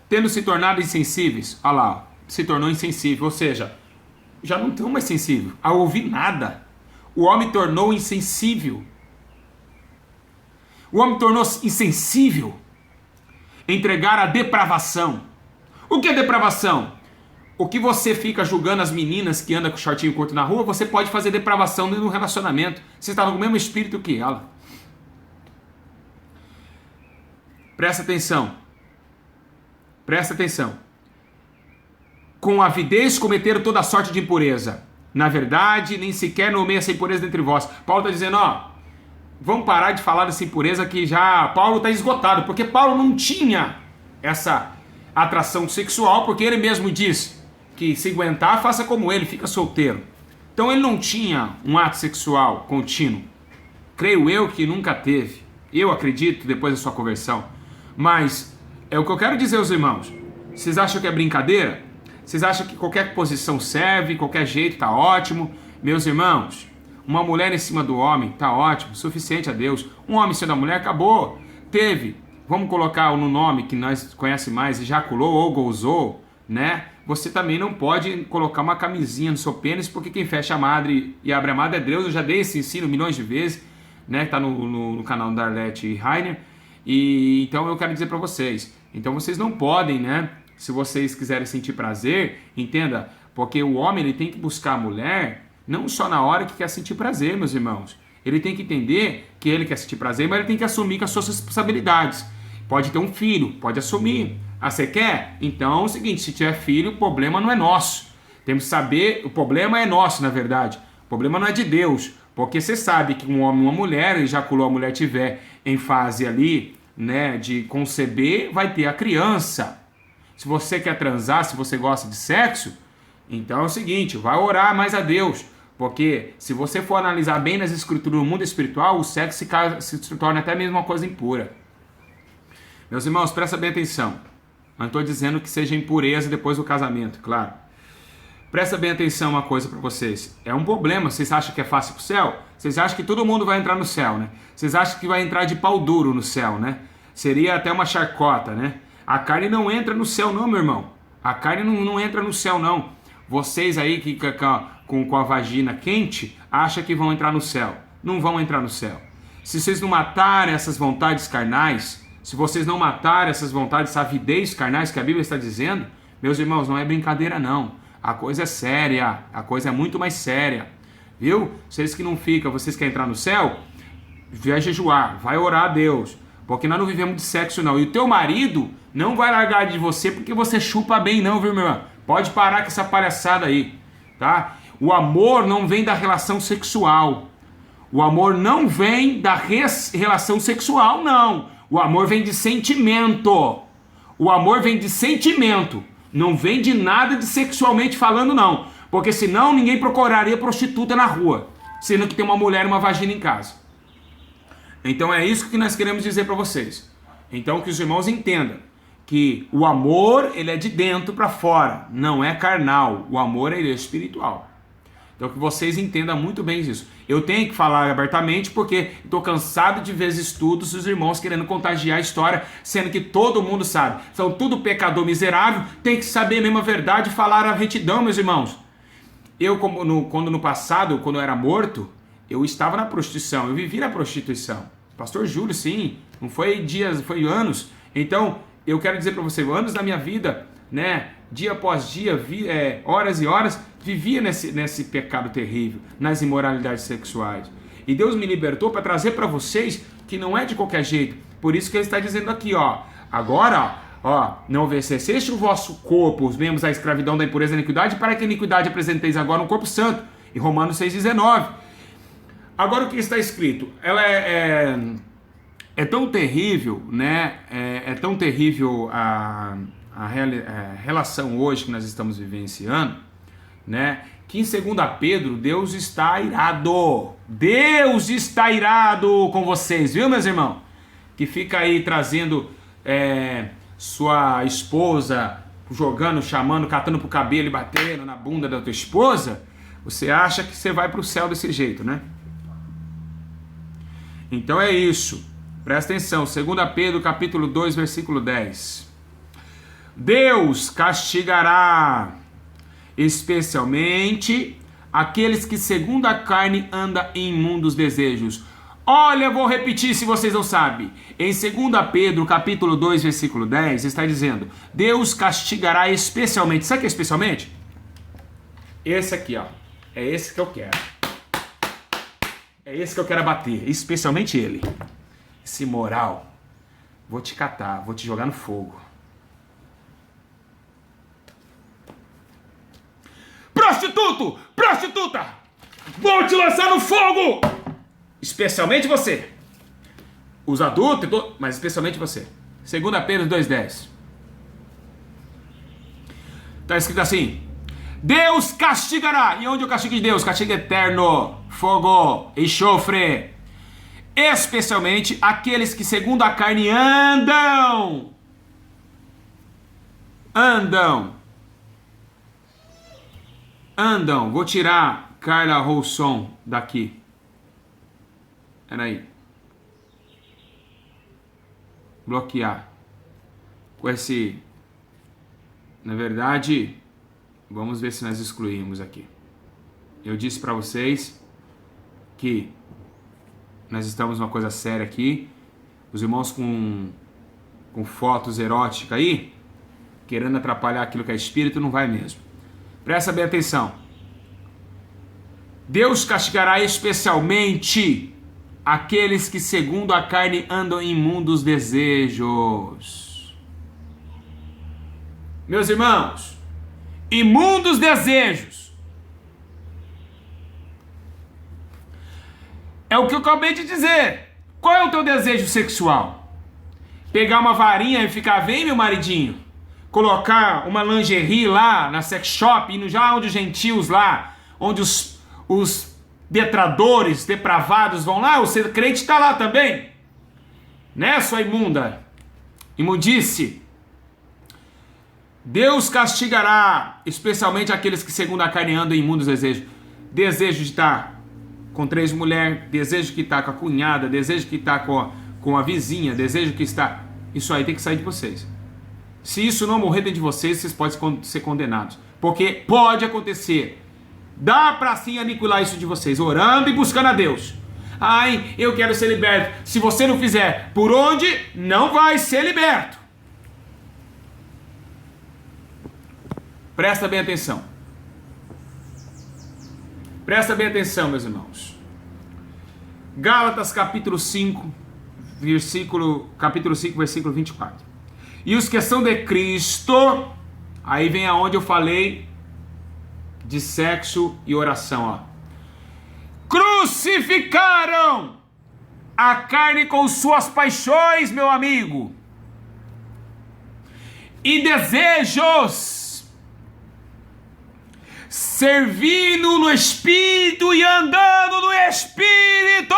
Tendo se tornado insensíveis, olha lá, se tornou insensível, ou seja, já não estão mais sensível a ouvir nada. O homem tornou insensível. O homem tornou insensível. Entregar a depravação. O que é depravação? O que você fica julgando as meninas que andam com shortinho curto na rua, você pode fazer depravação no relacionamento. Você está no mesmo espírito que ela. Presta atenção. Presta atenção. Com avidez cometeram toda sorte de impureza. Na verdade, nem sequer nomeia essa impureza dentre vós. Paulo está dizendo, ó, vamos parar de falar dessa impureza que já Paulo está esgotado, porque Paulo não tinha essa atração sexual, porque ele mesmo diz que se aguentar, faça como ele, fica solteiro. Então ele não tinha um ato sexual contínuo. Creio eu que nunca teve. Eu acredito, depois da sua conversão. Mas é o que eu quero dizer aos irmãos. Vocês acham que é brincadeira? Vocês acham que qualquer posição serve, qualquer jeito tá ótimo? Meus irmãos, uma mulher em cima do homem tá ótimo, suficiente a Deus. Um homem em cima da mulher, acabou. Teve, vamos colocar no nome que nós conhecemos mais, ejaculou ou gozou, né? Você também não pode colocar uma camisinha no seu pênis, porque quem fecha a madre e abre a madre é Deus. Eu já dei esse ensino milhões de vezes, né? Tá no canal da Arlete e Rainer. E então eu quero dizer para vocês, então vocês não podem, né? Se vocês quiserem sentir prazer, entenda, porque o homem ele tem que buscar a mulher não só na hora que quer sentir prazer, meus irmãos. Ele tem que entender que ele quer sentir prazer, mas ele tem que assumir com as suas responsabilidades. Pode ter um filho, pode assumir. Ah, você quer? Então é o seguinte, se tiver filho, o problema não é nosso. Temos que saber, o problema é nosso, na verdade. O problema não é de Deus. Porque você sabe que um homem e uma mulher, ejaculou, a mulher tiver em fase ali, né, de conceber, vai ter a criança. Se você quer transar, se você gosta de sexo, então é o seguinte, vai orar mais a Deus. Porque se você for analisar bem nas escrituras do mundo espiritual, o sexo se torna até mesmo uma coisa impura. Meus irmãos, presta bem atenção. Não estou dizendo que seja impureza depois do casamento, claro. Presta bem atenção uma coisa para vocês. É um problema. Vocês acham que é fácil pro céu? Vocês acham que todo mundo vai entrar no céu, né? Vocês acham que vai entrar de pau duro no céu, né? Seria até uma chacota, né? A carne não entra no céu não, meu irmão. A carne não entra no céu não. Vocês aí que com a vagina quente acham que vão entrar no céu. Não vão entrar no céu. Se vocês não matarem essas vontades carnais, se vocês não matarem essas vontades, essa avidez carnais que a Bíblia está dizendo, meus irmãos, não é brincadeira não. A coisa é séria, a coisa é muito mais séria, viu? Vocês que não ficam, vocês querem entrar no céu, vai jejuar, vai orar a Deus, porque nós não vivemos de sexo não. E o teu marido não vai largar de você porque você chupa bem não, viu, meu irmão? Pode parar com essa palhaçada aí, tá? O amor não vem da relação sexual. O amor não vem da relação sexual, não. O amor vem de sentimento. O amor vem de sentimento. Não vem de nada de sexualmente falando, não. Porque senão ninguém procuraria prostituta na rua, sendo que tem uma mulher e uma vagina em casa. Então é isso que nós queremos dizer para vocês. Então que os irmãos entendam que o amor, ele é de dentro para fora, não é carnal. O amor, ele é espiritual. Então que vocês entendam muito bem isso. Eu tenho que falar abertamente porque estou cansado de ver estudos dos irmãos querendo contagiar a história, sendo que todo mundo sabe. São tudo pecador miserável, tem que saber a mesma verdade e falar a retidão, meus irmãos. Eu, quando no passado, quando eu era morto, eu estava na prostituição, eu vivi na prostituição. Pastor Júlio, sim, não foi dias, foi anos. Então, eu quero dizer para você, anos da minha vida, né, dia após dia, horas e horas, vivia nesse pecado terrível, nas imoralidades sexuais. E Deus me libertou para trazer para vocês que não é de qualquer jeito. Por isso que ele está dizendo aqui, ó, agora, ó, não obedeceste o vosso corpo, os membros da escravidão da impureza e da iniquidade, para que a iniquidade apresenteis agora um corpo santo. Em Romanos 6,19. Agora o que está escrito? Ela é tão terrível, né? É tão terrível a relação hoje que nós estamos vivenciando, né? Que em 2 Pedro, Deus está irado. Deus está irado com vocês, viu, meus irmãos? Que fica aí trazendo sua esposa, jogando, chamando, catando pro cabelo e batendo na bunda da tua esposa. Você acha que você vai pro céu desse jeito, né? Então é isso. Presta atenção. 2 Pedro capítulo 2, versículo 10. Deus castigará especialmente aqueles que segundo a carne andam em imundos desejos. Olha, vou repetir se vocês não sabem. Em 2 Pedro capítulo 2, versículo 10, está dizendo: Deus castigará especialmente. Sabe o que é especialmente? Esse aqui, ó. É esse que eu quero. É esse que eu quero abater. Especialmente ele. Esse moral. Vou te catar, vou te jogar no fogo. Prostituto! Prostituta! Vou te lançar no fogo! Especialmente você. Os adultos, mas especialmente você. 2 Pedro 2,10. Está escrito assim: Deus castigará. E onde o castigo de Deus? Castigo eterno, fogo, enxofre. Especialmente aqueles que segundo a carne andam. Vou tirar Carla Rousson daqui. Peraí. Bloquear. Com esse... Na verdade, vamos ver se nós excluímos aqui. Eu disse para vocês que nós estamos numa coisa séria aqui. Os irmãos com fotos eróticas aí, querendo atrapalhar aquilo que é espírito, não vai mesmo. Presta bem atenção. Deus castigará especialmente aqueles que segundo a carne andam em imundos desejos. Meus irmãos, imundos desejos. É o que eu acabei de dizer. Qual é o teu desejo sexual? Pegar uma varinha e ficar, vem meu maridinho, colocar uma lingerie lá na sex shop, indo já onde os gentios lá, onde os detradores, depravados vão lá, o ser crente está lá também, né, sua imunda, imundice. Deus castigará especialmente aqueles que segundo a carne andam em imundos desejos. Desejo de estar com 3 mulheres, desejo que está com a cunhada, desejo que está com a vizinha, desejo que está... Isso aí tem que sair de vocês. Se isso não morrer dentro de vocês, vocês podem ser condenados. Porque pode acontecer. Dá para sim aniquilar isso de vocês, orando e buscando a Deus. Ai, eu quero ser liberto. Se você não fizer por onde, não vai ser liberto. Presta bem atenção. Presta bem atenção, meus irmãos. Gálatas capítulo 5, versículo 24. E os que são de Cristo, aí vem aonde eu falei de sexo e oração, ó. Crucificaram a carne com suas paixões, meu amigo, e desejos, servindo no Espírito e andando no Espírito.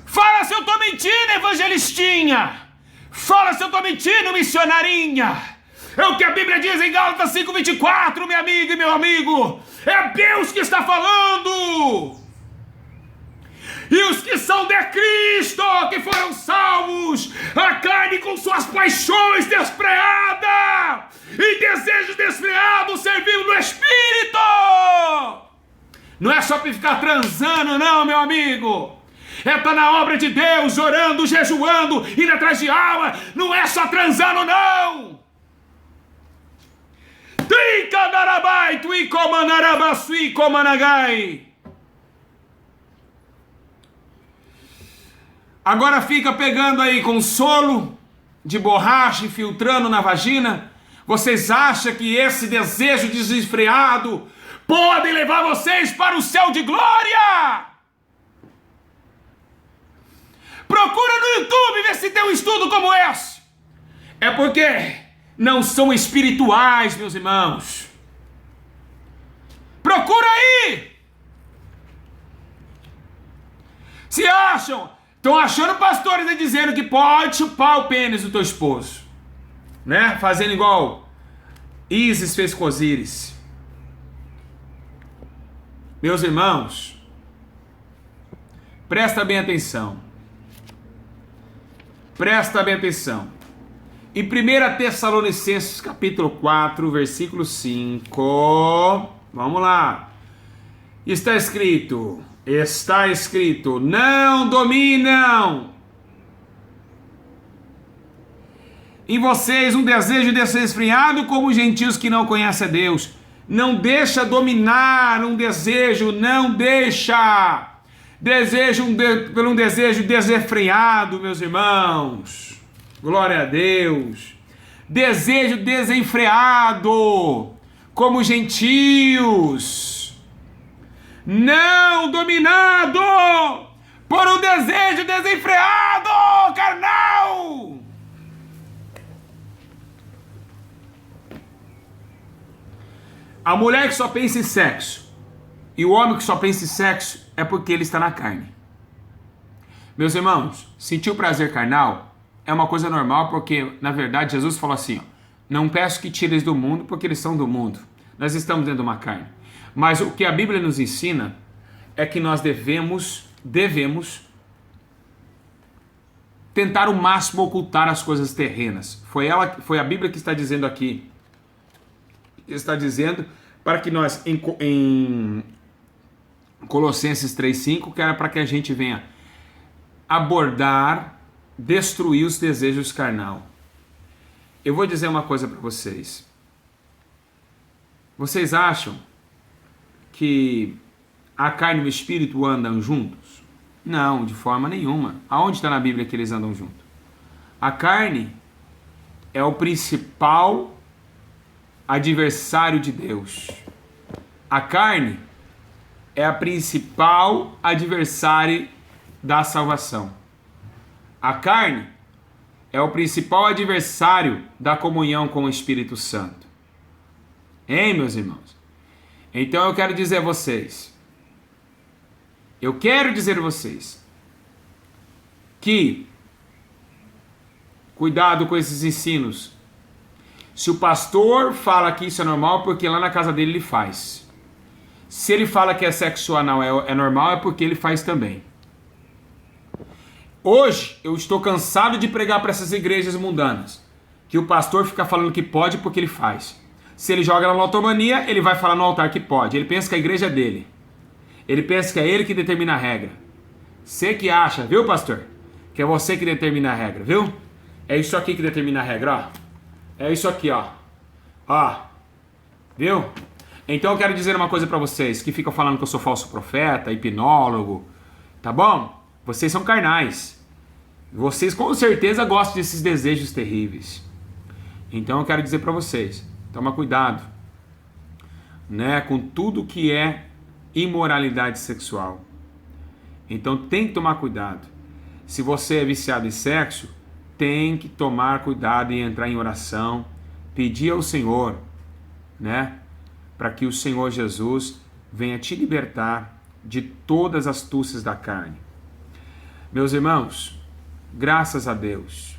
Fala se eu estou mentindo, evangelho. evangelistinha. Fala se eu estou mentindo, missionarinha. É o que a Bíblia diz em Gálatas 5:24, minha amiga e meu amigo. É Deus que está falando. E os que são de Cristo, que foram salvos, a carne com suas paixões desfreadas e desejos desfreados servindo no Espírito. Não é só para ficar transando, não, meu amigo. É estar na obra de Deus, orando, jejuando, indo atrás de alma. Não é só transando, não. Trincadarabai, tuicomanarabasui, comanagai. Agora fica pegando aí consolo de borracha e filtrando na vagina. Vocês acham que esse desejo desenfreado pode levar vocês para o céu de glória? Procura no YouTube ver se tem um estudo como esse. É porque não são espirituais, meus irmãos. Procura aí. Se acham, estão achando pastores aí dizendo que pode chupar o pênis do teu esposo, né? Fazendo igual Ísis fez com Osíris. Meus irmãos, presta bem atenção. Presta bem atenção. Em 1 Tessalonicenses capítulo 4, versículo 5, vamos lá. Está escrito, não dominam em vocês um desejo desfreado como os gentios que não conhecem a Deus. Não deixa dominar um desejo, não deixa. Por um desejo desenfreado, meus irmãos. Glória a Deus. Desejo desenfreado, como gentios. Não dominado por um desejo desenfreado, carnal. A mulher que só pensa em sexo e o homem que só pensa em sexo é porque ele está na carne. Meus irmãos, sentir o prazer carnal é uma coisa normal, porque na verdade Jesus falou assim, ó, não peço que tires do mundo porque eles são do mundo. Nós estamos dentro de uma carne. Mas o que a Bíblia nos ensina é que nós devemos tentar o máximo ocultar as coisas terrenas. Foi a Bíblia que está dizendo aqui. Está dizendo para que nós em Colossenses 3:5, que era para que a gente venha abordar, destruir os desejos carnal. Eu vou dizer uma coisa para vocês. Vocês acham que a carne e o espírito andam juntos? Não, de forma nenhuma. Aonde está na Bíblia que eles andam juntos? A carne é o principal adversário de Deus. A carne é a principal adversária da salvação. A carne é o principal adversário da comunhão com o Espírito Santo. Hein, meus irmãos? Então eu quero dizer a vocês, que cuidado com esses ensinos. Se o pastor fala que isso é normal, porque lá na casa dele ele faz. Se ele fala que é sexo anal é normal, é porque ele faz também. Hoje eu estou cansado de pregar para essas igrejas mundanas, que o pastor fica falando que pode porque ele faz. Se ele joga na lotomania, ele vai falar no altar que pode. Ele pensa que a igreja é dele. Ele pensa que é ele que determina a regra. Você que acha, viu, pastor? Que é você que determina a regra, viu? É isso aqui que determina a regra, ó. É isso aqui, ó. Ó. Viu? Então eu quero dizer uma coisa pra vocês, que ficam falando que eu sou falso profeta, hipnólogo. Tá bom? Vocês são carnais. Vocês com certeza gostam desses desejos terríveis. Então eu quero dizer pra vocês, toma cuidado, né, com tudo que é imoralidade sexual. Então tem que tomar cuidado. Se você é viciado em sexo, tem que tomar cuidado e entrar em oração, pedir ao Senhor, né, para que o Senhor Jesus venha te libertar de todas as astúcias da carne. Meus irmãos, graças a Deus,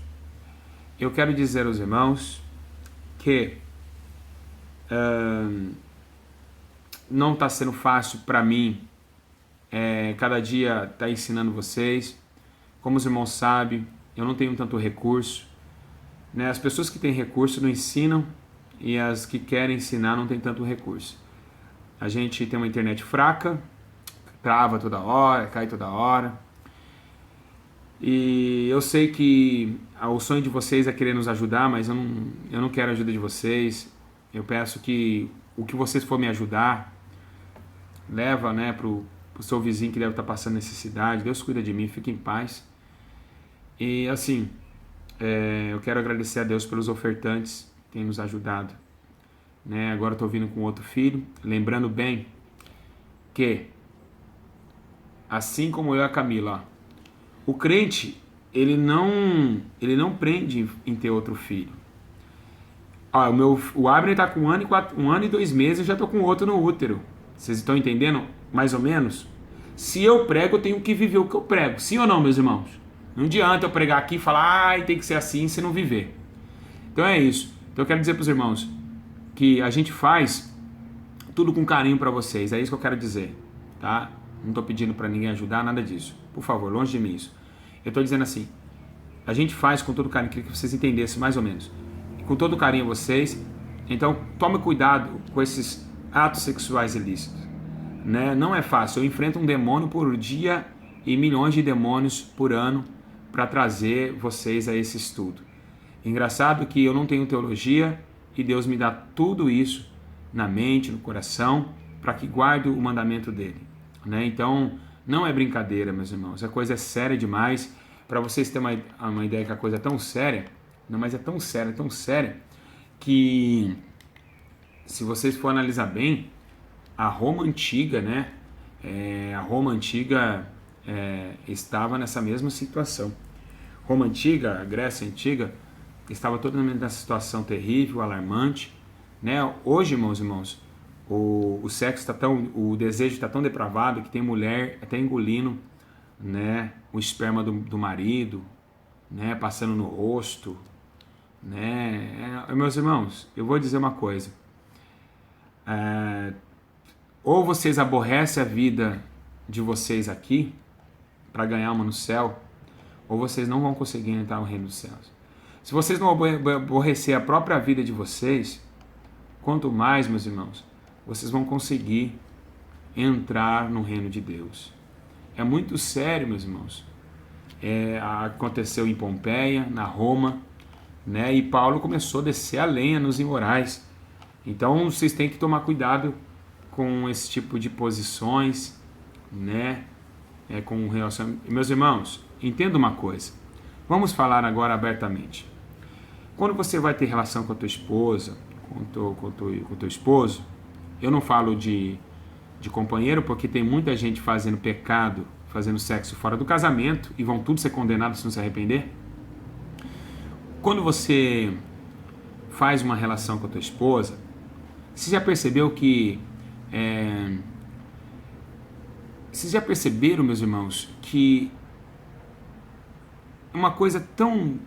eu quero dizer aos irmãos que não está sendo fácil para mim cada dia estar ensinando vocês. Como os irmãos sabem, eu não tenho tanto recurso, né? As pessoas que têm recurso não ensinam e as que querem ensinar não têm tanto recurso. A gente tem uma internet fraca, trava toda hora, cai toda hora. E eu sei que o sonho de vocês é querer nos ajudar, mas eu não quero a ajuda de vocês. Eu peço que o que vocês for me ajudar, leva, né, pro seu vizinho que deve estar passando necessidade. Deus cuida de mim, fique em paz. E assim, eu quero agradecer a Deus pelos ofertantes que têm nos ajudado, né? Agora estou vindo com outro filho, lembrando bem que, assim como eu e a Camila, o crente, ele não prende em ter outro filho. O Abner está com 1 ano e 2 meses, eu já estou com outro no útero. Vocês estão entendendo? Mais ou menos? Se eu prego, eu tenho que viver o que eu prego. Sim ou não, meus irmãos? Não adianta eu pregar aqui e falar, tem que ser assim, se não viver. Então é isso. Então eu quero dizer para os irmãos que a gente faz tudo com carinho para vocês. É isso que eu quero dizer, tá? Não estou pedindo para ninguém ajudar, nada disso. Por favor, longe de mim isso. Eu estou dizendo assim, a gente faz com todo carinho, queria que vocês entendessem mais ou menos. Com todo carinho a vocês, então tome cuidado com esses atos sexuais ilícitos, né? Não é fácil, eu enfrento um demônio por dia e milhões de demônios por ano para trazer vocês a esse estudo. Engraçado que eu não tenho teologia e Deus me dá tudo isso na mente, no coração, para que guarde o mandamento dele, né? Então, não é brincadeira, meus irmãos, a coisa é séria demais. Para vocês terem uma ideia que a coisa é tão séria, não, mas é tão séria, que se vocês for analisar bem, a Roma Antiga, né? A Roma Antiga estava nessa mesma situação. Roma Antiga, a Grécia Antiga, estava toda nessa situação terrível, alarmante, né? Hoje, irmãos, o sexo o desejo está tão depravado que tem mulher até engolindo, né, o esperma do marido, né, passando no rosto, né? Meus irmãos, eu vou dizer uma coisa. Ou vocês aborrecem a vida de vocês aqui para ganhar uma no céu, ou vocês não vão conseguir entrar no reino dos céus. Se vocês não aborrecer a própria vida de vocês, quanto mais, meus irmãos, vocês vão conseguir entrar no reino de Deus. É muito sério, meus irmãos. Aconteceu em Pompeia, na Roma, né? E Paulo começou a descer a lenha nos imorais. Então vocês têm que tomar cuidado com esse tipo de posições, né? Com relação... Meus irmãos, entenda uma coisa. Vamos falar agora abertamente. Quando você vai ter relação com a tua esposa, com o teu esposo, eu não falo de companheiro, porque tem muita gente fazendo pecado, fazendo sexo fora do casamento, e vão tudo ser condenados se não se arrepender. Quando você faz uma relação com a tua esposa, você já percebeu que... Vocês já perceberam, meus irmãos, que é uma coisa tão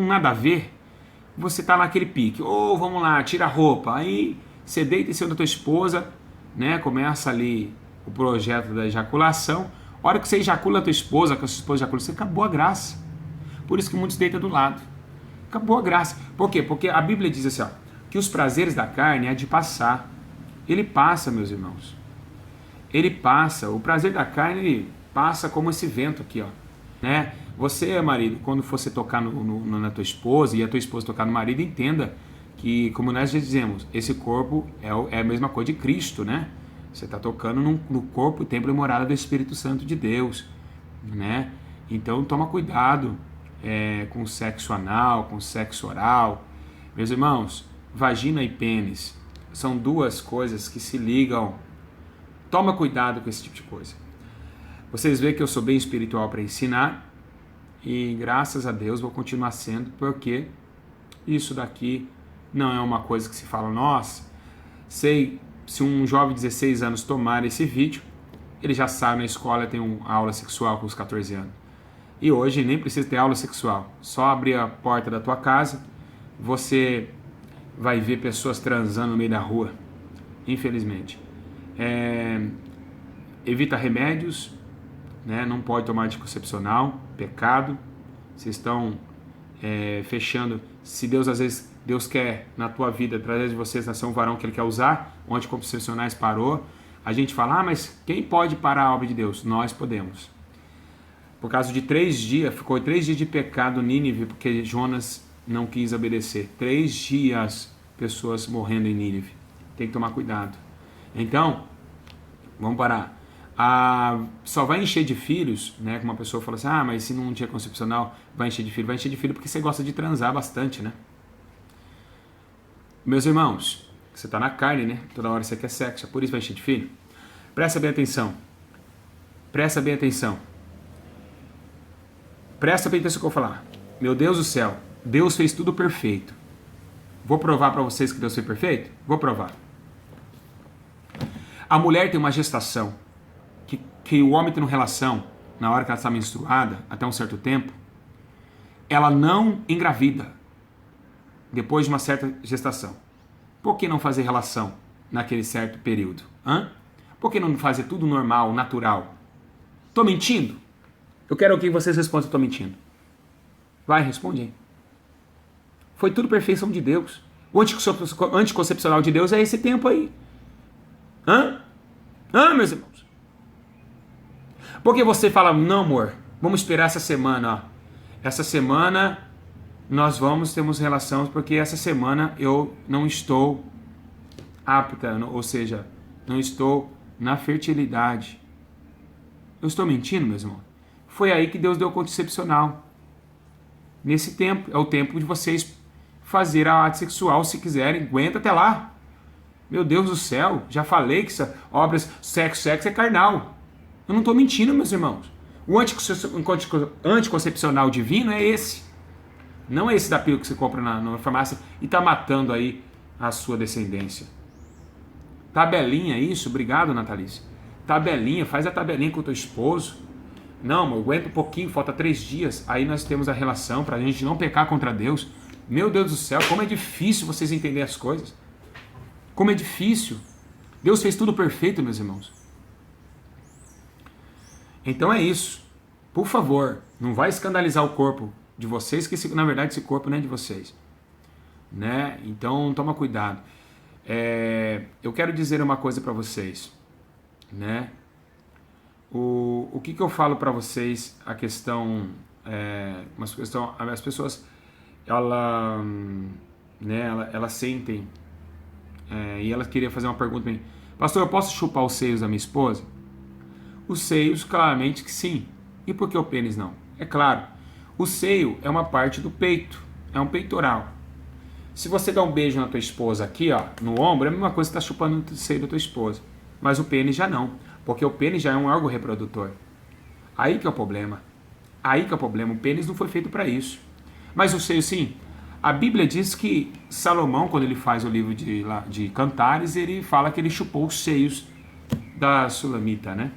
nada a ver? Você tá naquele pique, vamos lá, tira a roupa, aí você deita em cima da tua esposa, né? Começa ali o projeto da ejaculação. A hora que você ejacula a tua esposa, que a sua esposa ejacula, você acabou a graça. Por isso que muitos deitam do lado. Acabou a graça. Por quê? Porque a Bíblia diz assim, que os prazeres da carne é de passar. Ele passa, meus irmãos. Ele passa. O prazer da carne, ele passa como esse vento aqui, né? Você, marido, quando você tocar na tua esposa e a tua esposa tocar no marido, entenda que, como nós já dizemos, esse corpo é a mesma coisa de Cristo, né? Você está tocando no corpo, templo e morada do Espírito Santo de Deus, né? Então toma cuidado com o sexo anal, com o sexo oral. Meus irmãos, vagina e pênis são duas coisas que se ligam. Toma cuidado com esse tipo de coisa. Vocês veem que eu sou bem espiritual para ensinar, e graças a Deus vou continuar sendo, porque isso daqui não é uma coisa que se fala, nossa, se um jovem de 16 anos tomar esse vídeo, ele já sabe, na escola tem uma aula sexual com os 14 anos. E hoje nem precisa ter aula sexual. Só abrir a porta da tua casa, você vai ver pessoas transando no meio da rua. Infelizmente. Evita remédios, né? Não pode tomar anticoncepcional, pecado. Vocês estão fechando. Se Deus, às vezes, Deus quer na tua vida, através de vocês, nascer um varão que Ele quer usar, o anticoncepcionais parou. A gente fala, mas quem pode parar a obra de Deus? Nós podemos. Por causa de 3 dias, ficou 3 dias de pecado Nínive, porque Jonas não quis obedecer. 3 dias, pessoas morrendo em Nínive. Tem que tomar cuidado. Então, vamos parar. Só vai encher de filhos, né? Como uma pessoa fala assim, mas se não tinha concepcional, vai encher de filho. Vai encher de filho porque você gosta de transar bastante, né? Meus irmãos, você está na carne, né? Toda hora você quer sexo, por isso vai encher de filho. Presta bem atenção. Presta bem atenção. Presta bem atenção no que eu vou falar. Meu Deus do céu, Deus fez tudo perfeito. Vou provar para vocês que Deus fez perfeito? Vou provar. A mulher tem uma gestação, que o homem tem uma relação, na hora que ela está menstruada, até um certo tempo, ela não engravida, depois de uma certa gestação. Por que não fazer relação naquele certo período? Por que não fazer tudo normal, natural? Estou mentindo? Eu quero que vocês respondam se eu estou mentindo. Vai, responde aí. Foi tudo perfeição de Deus. O anticoncepcional de Deus é esse tempo aí. Meus irmãos? Porque você fala, não amor, vamos esperar essa semana. Ó. Essa semana nós temos relação, porque essa semana eu não estou apta, ou seja, não estou na fertilidade. Eu estou mentindo, meus irmãos? Foi aí que Deus deu o concepcional. Nesse tempo, é o tempo de vocês fazer a arte sexual, se quiserem, aguenta até lá. Meu Deus do céu, já falei que obras sexo é carnal. Eu não estou mentindo, meus irmãos. O anticoncepcional divino é esse. Não é esse da pílula que você compra na farmácia e está matando aí a sua descendência. Tabelinha isso, obrigado, Natalícia. Tabelinha, faz a tabelinha com o teu esposo. Não, amor, aguenta um pouquinho, falta 3 dias. Aí nós temos a relação para a gente não pecar contra Deus. Meu Deus do céu, como é difícil vocês entenderem as coisas. Como é difícil. Deus fez tudo perfeito, meus irmãos. Então é isso. Por favor, não vai escandalizar o corpo de vocês, que na verdade esse corpo não é de vocês. Né? Então toma cuidado. Eu quero dizer uma coisa para vocês. Né? O que eu falo para vocês, a questão, as pessoas, elas sentem, e ela queria fazer uma pergunta para mim, pastor, eu posso chupar os seios da minha esposa? Os seios, claramente que sim. E por que o pênis não? É claro, o seio é uma parte do peito, é um peitoral. Se você dá um beijo na tua esposa aqui, ó, no ombro, é a mesma coisa que você está chupando o seio da tua esposa. Mas o pênis já não, porque o pênis já é um órgão reprodutor. Aí que é o problema. O pênis não foi feito para isso. Mas o seio sim. A Bíblia diz que Salomão, quando ele faz o livro de Cantares, ele fala que ele chupou os seios da Sulamita, né?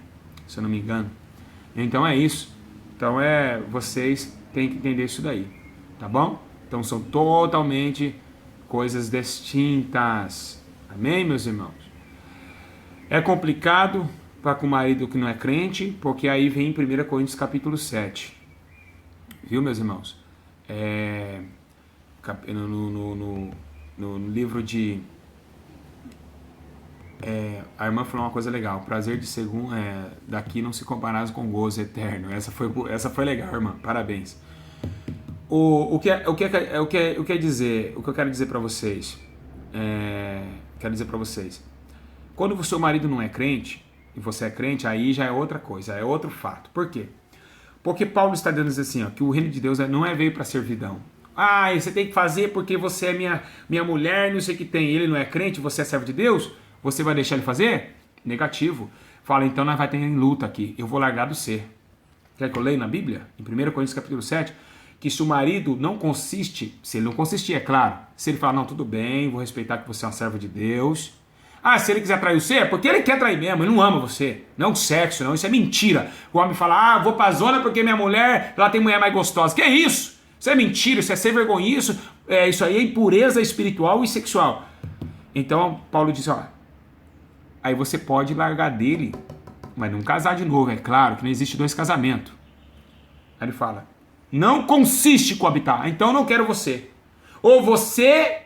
Se eu não me engano. Então é isso. Então vocês têm que entender isso daí. Tá bom? Então são totalmente coisas distintas. Amém, meus irmãos? É complicado para com o marido que não é crente, porque aí vem em 1 Coríntios capítulo 7. Viu, meus irmãos? No livro de... a irmã falou uma coisa legal. Prazer de segundo daqui não se compararás com gozo eterno. Essa foi legal, irmã. Parabéns. O que eu quero dizer para vocês, quando o seu marido não é crente e você é crente, aí já é outra coisa, é outro fato. Por quê? Porque Paulo está dizendo assim, ó, que o reino de Deus não veio para servidão. Você tem que fazer porque você é minha mulher, não sei o que tem. Ele não é crente, você é servo de Deus? Você vai deixar ele fazer? Negativo. Fala, então nós vai ter em luta aqui. Eu vou largar do ser. Quer que eu leia na Bíblia? Em 1 Coríntios capítulo 7, que se o marido não consiste, se ele não consistir, é claro, se ele falar, não, tudo bem, vou respeitar que você é um servo de Deus, Ah, se ele quiser trair você, é porque ele quer trair mesmo, ele não ama você. Não sexo, não, isso é mentira. O homem fala, vou pra zona porque minha mulher, ela tem mulher mais gostosa. Que é isso? Isso é mentira, isso é ser vergonhoso, isso aí é impureza espiritual e sexual. Então, Paulo diz, aí você pode largar dele, mas não casar de novo, é claro que não existe 2 casamentos. Aí ele fala, não consiste em coabitar, então eu não quero você. Ou você,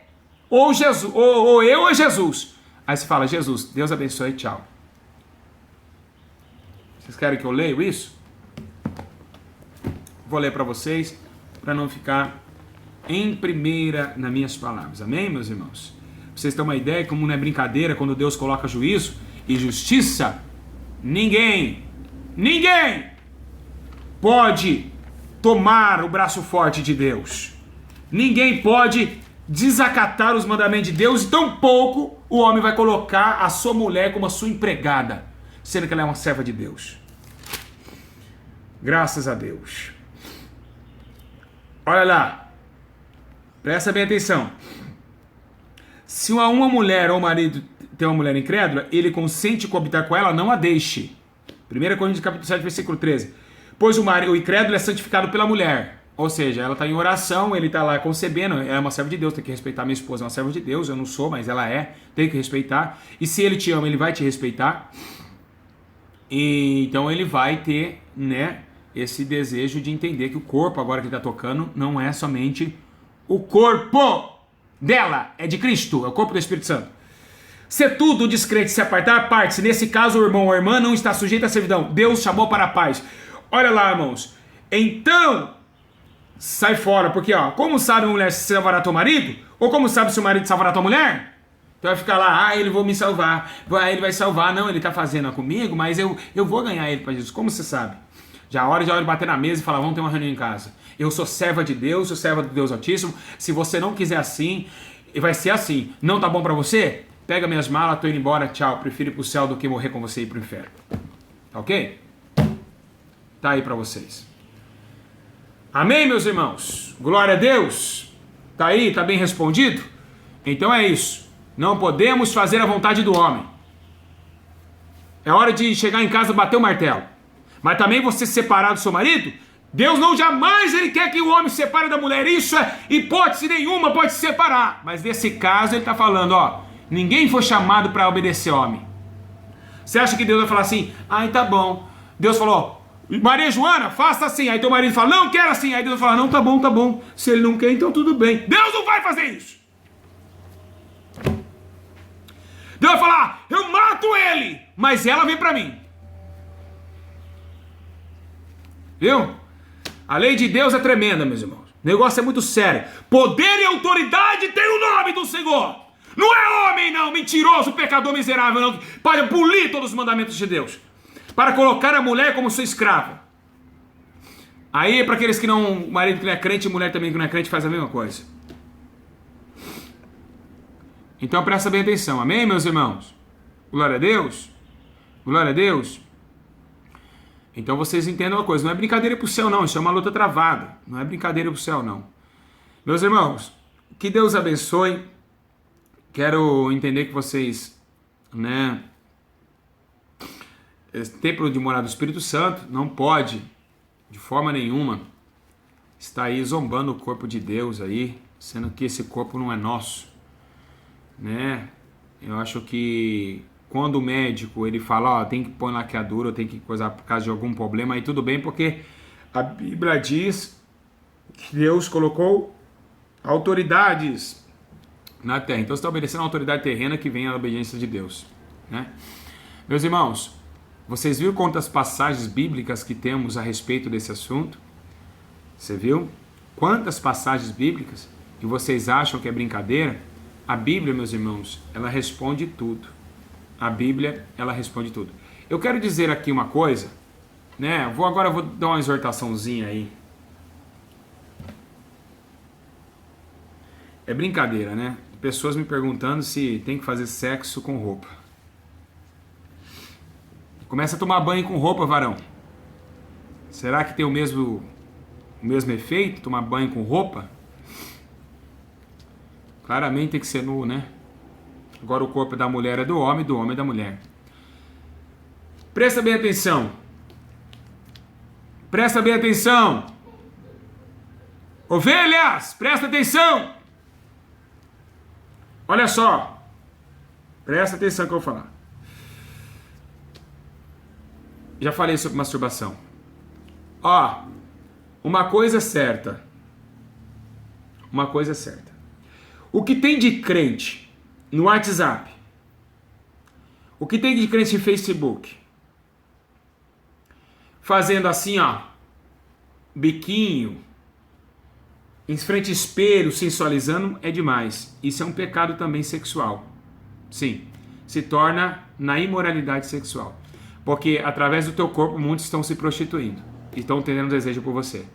ou Jesus, ou eu ou Jesus. Aí você fala, Jesus, Deus abençoe, tchau. Vocês querem que eu leia isso? Vou ler para vocês, para não ficar em primeira nas minhas palavras. Amém, meus irmãos? Pra vocês terem uma ideia, como não é brincadeira, quando Deus coloca juízo e justiça, ninguém pode tomar o braço forte de Deus. Ninguém pode desacatar os mandamentos de Deus, e tampouco o homem vai colocar a sua mulher como a sua empregada, sendo que ela é uma serva de Deus. Graças a Deus. Olha lá, presta bem atenção. Se uma mulher ou marido tem uma mulher incrédula, ele consente coabitar com ela, não a deixe. 1 Coríntios capítulo 7, versículo 13. Pois o incrédulo é santificado pela mulher. Ou seja, ela está em oração, ele está lá concebendo, é uma serva de Deus, tem que respeitar. Minha esposa é uma serva de Deus, eu não sou, mas ela é, tem que respeitar. E se ele te ama, ele vai te respeitar. E então ele vai ter, né, esse desejo de entender que o corpo, agora que ele está tocando, não é somente o corpo dela, é de Cristo, é o corpo do Espírito Santo. Se tudo descrente se apartar, aparte-se. Nesse caso, o irmão ou a irmã não está sujeito à servidão. Deus chamou para a paz. Olha lá, irmãos. Então, sai fora, porque como sabe a mulher se salvará teu marido? Ou como sabe se o marido salvará tua mulher? Então vai ficar lá, ele vai me salvar, ele vai salvar, não, ele está fazendo comigo, mas eu vou ganhar ele para Jesus. Como você sabe? Já é hora de bater na mesa e falar, vamos ter uma reunião em casa. Eu sou serva de Deus, sou serva do Deus Altíssimo. Se você não quiser assim, vai ser assim. Não tá bom para você? Pega minhas malas, tô indo embora, tchau. Prefiro ir pro céu do que morrer com você e ir pro inferno. Tá ok? Tá aí para vocês. Amém, meus irmãos? Glória a Deus. Tá aí? Tá bem respondido? Então é isso. Não podemos fazer a vontade do homem. É hora de chegar em casa e bater o martelo. Mas também você se separar do seu marido, Deus não jamais ele quer que o homem se separe da mulher. Isso é hipótese nenhuma, pode se separar. Mas nesse caso ele está falando, ninguém foi chamado para obedecer homem. Você acha que Deus vai falar assim, tá bom. Deus falou, Maria Joana, faça assim. Aí teu marido fala, não quero assim. Aí Deus vai falar, não, tá bom. Se ele não quer, então tudo bem. Deus não vai fazer isso. Deus vai falar, eu mato ele, mas ela vem para mim. Viu? A lei de Deus é tremenda, meus irmãos. O negócio é muito sério. Poder e autoridade tem o nome do Senhor. Não é homem, não, mentiroso, pecador miserável, não, para abolir todos os mandamentos de Deus. Para colocar a mulher como sua escrava. Aí, para aqueles que não, o marido que não é crente, mulher também que não é crente, faz a mesma coisa. Então presta bem atenção, amém, meus irmãos? Glória a Deus. Glória a Deus. Então vocês entendam uma coisa, não é brincadeira pro céu não, isso é uma luta travada, não é brincadeira pro céu não. Meus irmãos, que Deus abençoe, quero entender que vocês, esse templo de morada do Espírito Santo não pode, de forma nenhuma, estar aí zombando o corpo de Deus aí, sendo que esse corpo não é nosso, Eu acho que quando o médico ele fala, tem que pôr laqueadura, tem que coisar por causa de algum problema, aí tudo bem, porque a Bíblia diz que Deus colocou autoridades na terra. Então você está obedecendo a autoridade terrena que vem a obediência de Deus, Meus irmãos, vocês viram quantas passagens bíblicas que temos a respeito desse assunto? Você viu? Quantas passagens bíblicas? E vocês acham que é brincadeira? A Bíblia, meus irmãos, ela responde tudo. A Bíblia, ela responde tudo. Eu quero dizer aqui uma coisa, Agora eu vou dar uma exortaçãozinha aí. É brincadeira, Pessoas me perguntando se tem que fazer sexo com roupa. Começa a tomar banho com roupa, varão. Será que tem o mesmo efeito, tomar banho com roupa? Claramente tem que ser nu, Agora o corpo da mulher é do homem é da mulher. Presta bem atenção. Presta bem atenção. Ovelhas, presta atenção. Olha só. Presta atenção que eu vou falar. Já falei sobre masturbação. Ó, uma coisa é certa. Uma coisa é certa. O que tem de crente no WhatsApp, o que tem de crente no Facebook, fazendo assim, ó, biquinho, em frente ao espelho, sensualizando, é demais. Isso é um pecado também sexual. Sim, se torna na imoralidade sexual. Porque através do teu corpo, muitos estão se prostituindo. E estão tendo desejo por você.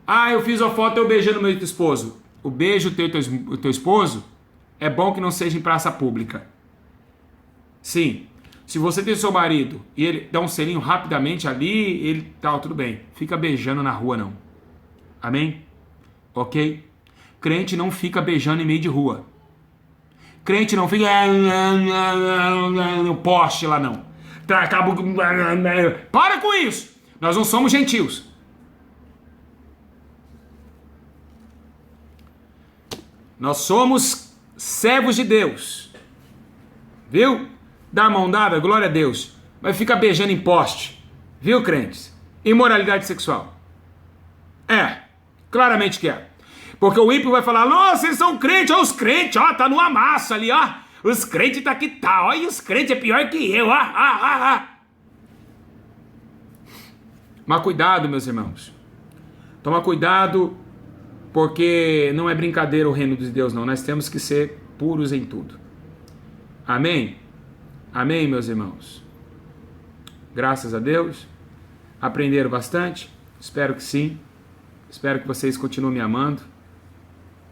Ah, eu fiz uma foto eu beijando meu esposo. O beijo do teu esposo é bom que não seja em praça pública. Sim. Se você tem seu marido e ele dá um selinho rapidamente ali, ele tá, tudo bem. Fica beijando na rua, não. Amém? Ok? Crente não fica beijando em meio de rua. Crente não fica no poste lá, não. Para com isso! Nós não somos gentios. Nós somos servos de Deus. Viu? Dá a mão dada, glória a Deus. Mas fica beijando em poste. Viu, crentes? Imoralidade sexual. É, claramente que é. Porque o ímpio vai falar, nossa, vocês são crentes, ó, os crentes, ó, tá numa massa ali, ó. Os crentes tá que tá, ó, e os crentes é pior que eu, ó. Mas cuidado, meus irmãos. Toma cuidado, porque não é brincadeira o reino de Deus, não. Nós temos que ser puros em tudo. Amém? Amém, meus irmãos? Graças a Deus. Aprenderam bastante? Espero que sim. Espero que vocês continuem me amando.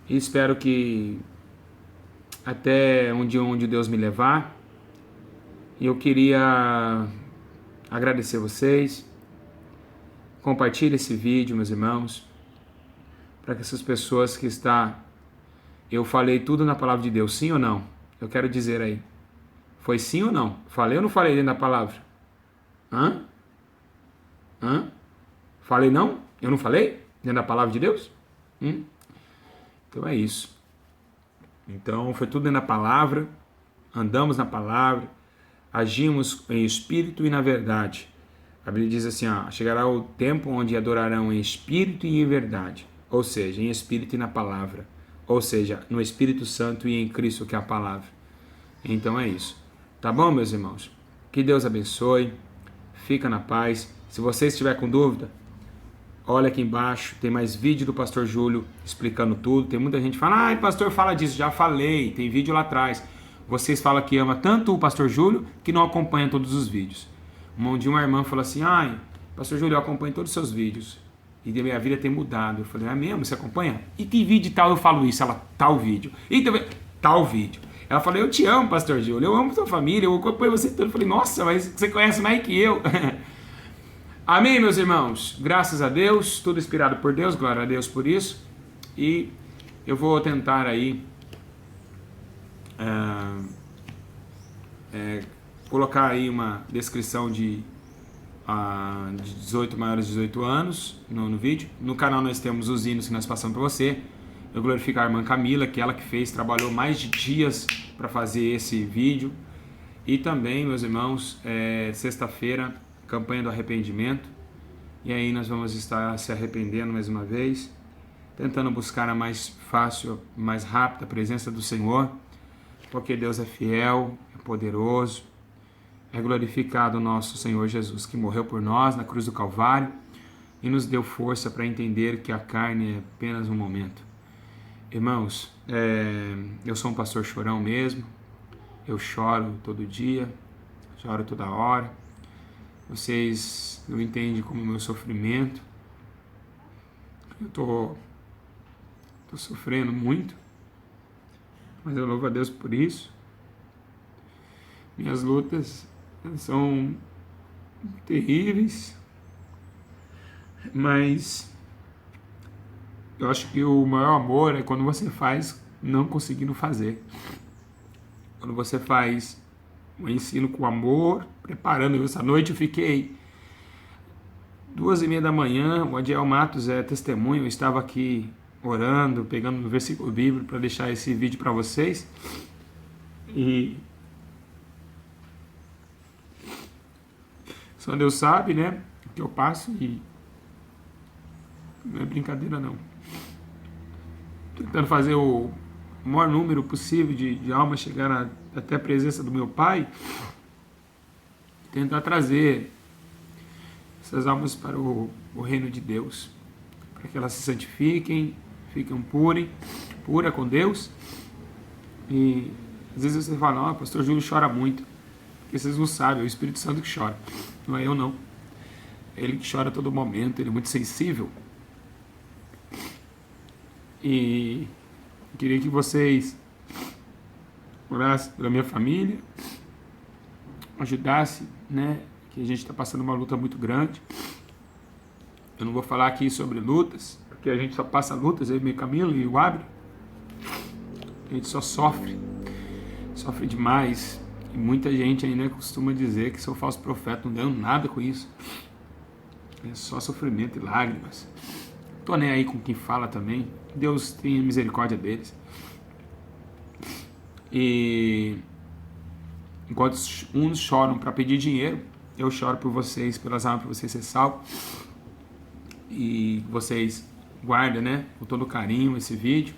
E espero que até onde Deus me levar. E eu queria agradecer vocês. Compartilhe esse vídeo, meus irmãos, para que essas pessoas que estão... Eu falei tudo na palavra de Deus, sim ou não? Eu quero dizer aí. Foi sim ou não? Falei ou não falei dentro da palavra? Hã? Falei não? Eu não falei dentro da palavra de Deus? Então é isso. Então foi tudo dentro da palavra. Andamos na palavra. Agimos em espírito e na verdade. A Bíblia diz assim, ó, chegará o tempo onde adorarão em espírito e em verdade. Ou seja, em espírito e na palavra. Ou seja, no Espírito Santo e em Cristo, que é a palavra. Então é isso. Tá bom, meus irmãos? Que Deus abençoe. Fica na paz. Se você estiver com dúvida, olha aqui embaixo. Tem mais vídeo do Pastor Júlio explicando tudo. Tem muita gente que fala, ai, pastor, fala disso. Já falei. Tem vídeo lá atrás. Vocês falam que ama tanto o Pastor Júlio que não acompanha todos os vídeos. Um dia uma irmã falou assim, ai, Pastor Júlio, eu acompanho todos os seus vídeos. E de minha vida tem mudado. Eu falei, é mesmo? Você acompanha? E que vídeo tal eu falo isso? Ela, tal vídeo. E também, tal vídeo. Ela falou, eu te amo, Pastor Júlio. Eu amo sua família. Eu acompanho você todo. Eu falei, nossa, mas você conhece mais que eu. Amém, meus irmãos? Graças a Deus. Tudo inspirado por Deus. Glória a Deus por isso. E eu vou tentar aí colocar aí uma descrição de 18 maiores de 18 anos no vídeo. No canal nós temos os hinos que nós passamos para você. Eu glorifico a irmã Camila, que ela que fez, trabalhou mais de dias para fazer esse vídeo. E também, meus irmãos, sexta-feira, campanha do arrependimento. E aí nós vamos estar se arrependendo mais uma vez, tentando buscar a mais fácil, mais rápida presença do Senhor, porque Deus é fiel, é poderoso. É glorificado o nosso Senhor Jesus, que morreu por nós na cruz do Calvário e nos deu força para entender que a carne é apenas um momento. Irmãos, eu sou um pastor chorão mesmo, eu choro todo dia, choro toda hora. Vocês não entendem como o meu sofrimento. Eu tô sofrendo muito, mas eu louvo a Deus por isso. Minhas lutas são terríveis, mas eu acho que o maior amor é quando você faz não conseguindo fazer. quando você faz um ensino com amor, preparando essa noite, eu fiquei 2h30 da manhã, o Adiel Matos é testemunho, eu estava aqui orando, pegando um versículo bíblico para deixar esse vídeo para vocês, e só Deus sabe, né, o que eu passo, e não é brincadeira não. Tentando fazer o maior número possível de almas chegar até a presença do meu Pai, tentar trazer essas almas para o reino de Deus, para que elas se santifiquem, fiquem pura com Deus. E às vezes você fala, o pastor Júlio chora muito, porque vocês não sabem, é o Espírito Santo que chora, não é eu não. É ele que chora a todo momento, ele é muito sensível. E queria que vocês orassem pela minha família, ajudassem, né? Que a gente está passando uma luta muito grande. Eu não vou falar aqui sobre lutas, porque a gente só passa lutas, eu e meu Camilo e o Abra. A gente só sofre demais. E muita gente ainda costuma dizer que sou falso profeta, não ganho nada com isso. É só sofrimento e lágrimas. Tô nem aí com quem fala também. Deus tenha misericórdia deles. E enquanto uns choram para pedir dinheiro, eu choro por vocês, pelas almas, por vocês ser salvos. E vocês guardem, né, com todo carinho esse vídeo,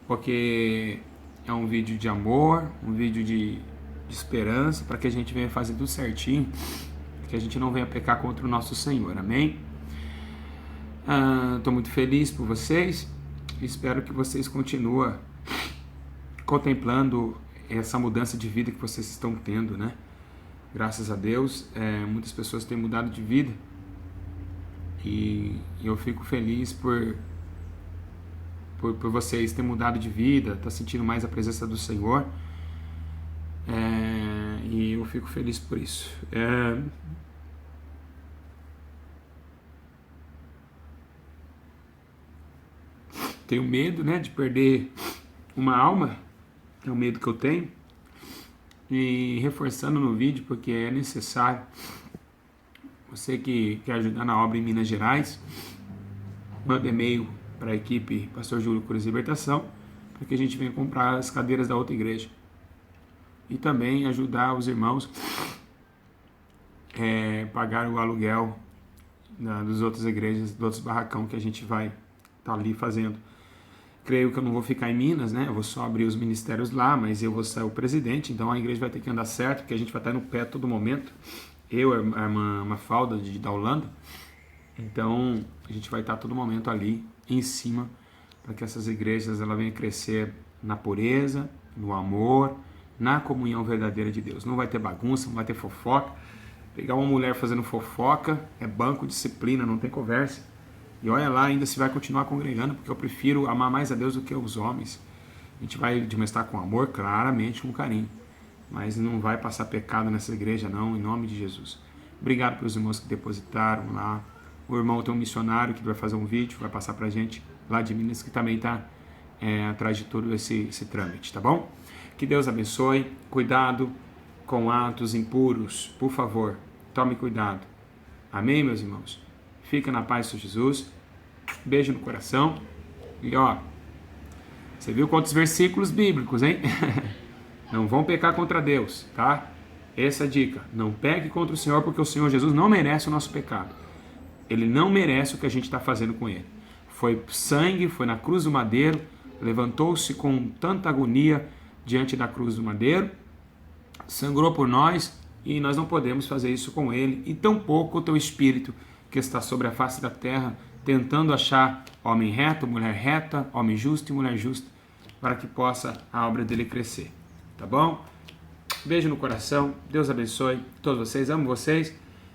porque é um vídeo de amor, um vídeo de esperança, para que a gente venha fazer tudo certinho, que a gente não venha pecar contra o nosso Senhor, amém? Estou muito feliz por vocês, espero que vocês continuem contemplando essa mudança de vida que vocês estão tendo, né? Graças a Deus, muitas pessoas têm mudado de vida, e eu fico feliz por vocês terem mudado de vida, tá sentindo mais a presença do Senhor, e eu fico feliz por isso. Tenho medo, né, de perder uma alma, é o medo que eu tenho, e reforçando no vídeo, porque é necessário. Você que quer ajudar na obra em Minas Gerais, manda e-mail para a equipe Pastor Júlio Cura e Libertação, para que a gente venha comprar as cadeiras da outra igreja. E também ajudar os irmãos pagar o aluguel das outras igrejas, dos outros barracão que a gente vai estar ali fazendo. Creio que eu não vou ficar em Minas, né? Eu vou só abrir os ministérios lá, mas eu vou ser o presidente, então a igreja vai ter que andar certo, porque a gente vai estar no pé a todo momento. Eu, a irmã Mafalda da Holanda, então a gente vai estar a todo momento ali em cima, para que essas igrejas ela venham crescer na pureza, no amor, na comunhão verdadeira de Deus. Não vai ter bagunça, não vai ter fofoca. Pegar uma mulher fazendo fofoca é banco, disciplina, não tem conversa. E olha lá, ainda se vai continuar congregando, porque eu prefiro amar mais a Deus do que os homens. A gente vai demonstrar com amor, claramente, com carinho. Mas não vai passar pecado nessa igreja não, em nome de Jesus. Obrigado pelos irmãos que depositaram lá. O irmão tem um missionário que vai fazer um vídeo, vai passar pra gente lá de Minas, que também está atrás de todo esse trâmite, tá bom? Que Deus abençoe. Cuidado com atos impuros, por favor. Tome cuidado. Amém, meus irmãos? Fica na paz de Jesus. Beijo no coração. E você viu quantos versículos bíblicos, hein? Não vão pecar contra Deus, tá? Essa é a dica. Não peque contra o Senhor, porque o Senhor Jesus não merece o nosso pecado. Ele não merece o que a gente está fazendo com ele. Foi sangue, foi na cruz do madeiro, levantou-se com tanta agonia diante da cruz do madeiro, sangrou por nós, e nós não podemos fazer isso com ele, e tampouco o teu espírito que está sobre a face da terra, tentando achar homem reto, mulher reta, homem justo e mulher justa, para que possa a obra dele crescer. Tá bom? Beijo no coração, Deus abençoe todos vocês, amo vocês,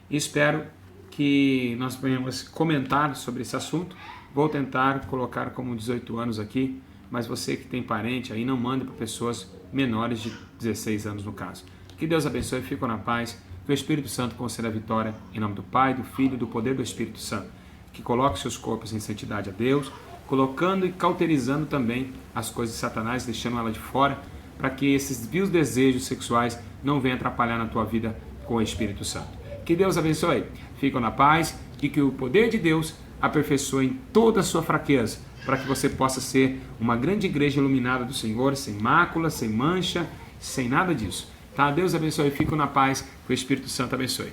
e espero que nós venhamos comentar sobre esse assunto. Vou tentar colocar como 18 anos aqui, mas você que tem parente aí, não mande para pessoas menores de 16 anos no caso. Que Deus abençoe, fico na paz, que o Espírito Santo conceda a vitória, em nome do Pai, do Filho e do poder do Espírito Santo, que coloque seus corpos em santidade a Deus, colocando e cauterizando também as coisas de Satanás, deixando ela de fora, para que esses vios desejos sexuais não venham atrapalhar na tua vida com o Espírito Santo. Que Deus abençoe. Fiquem na paz e que o poder de Deus aperfeiçoe em toda a sua fraqueza, para que você possa ser uma grande igreja iluminada do Senhor, sem mácula, sem mancha, sem nada disso. Tá? Deus abençoe. Fiquem na paz. Que o Espírito Santo abençoe.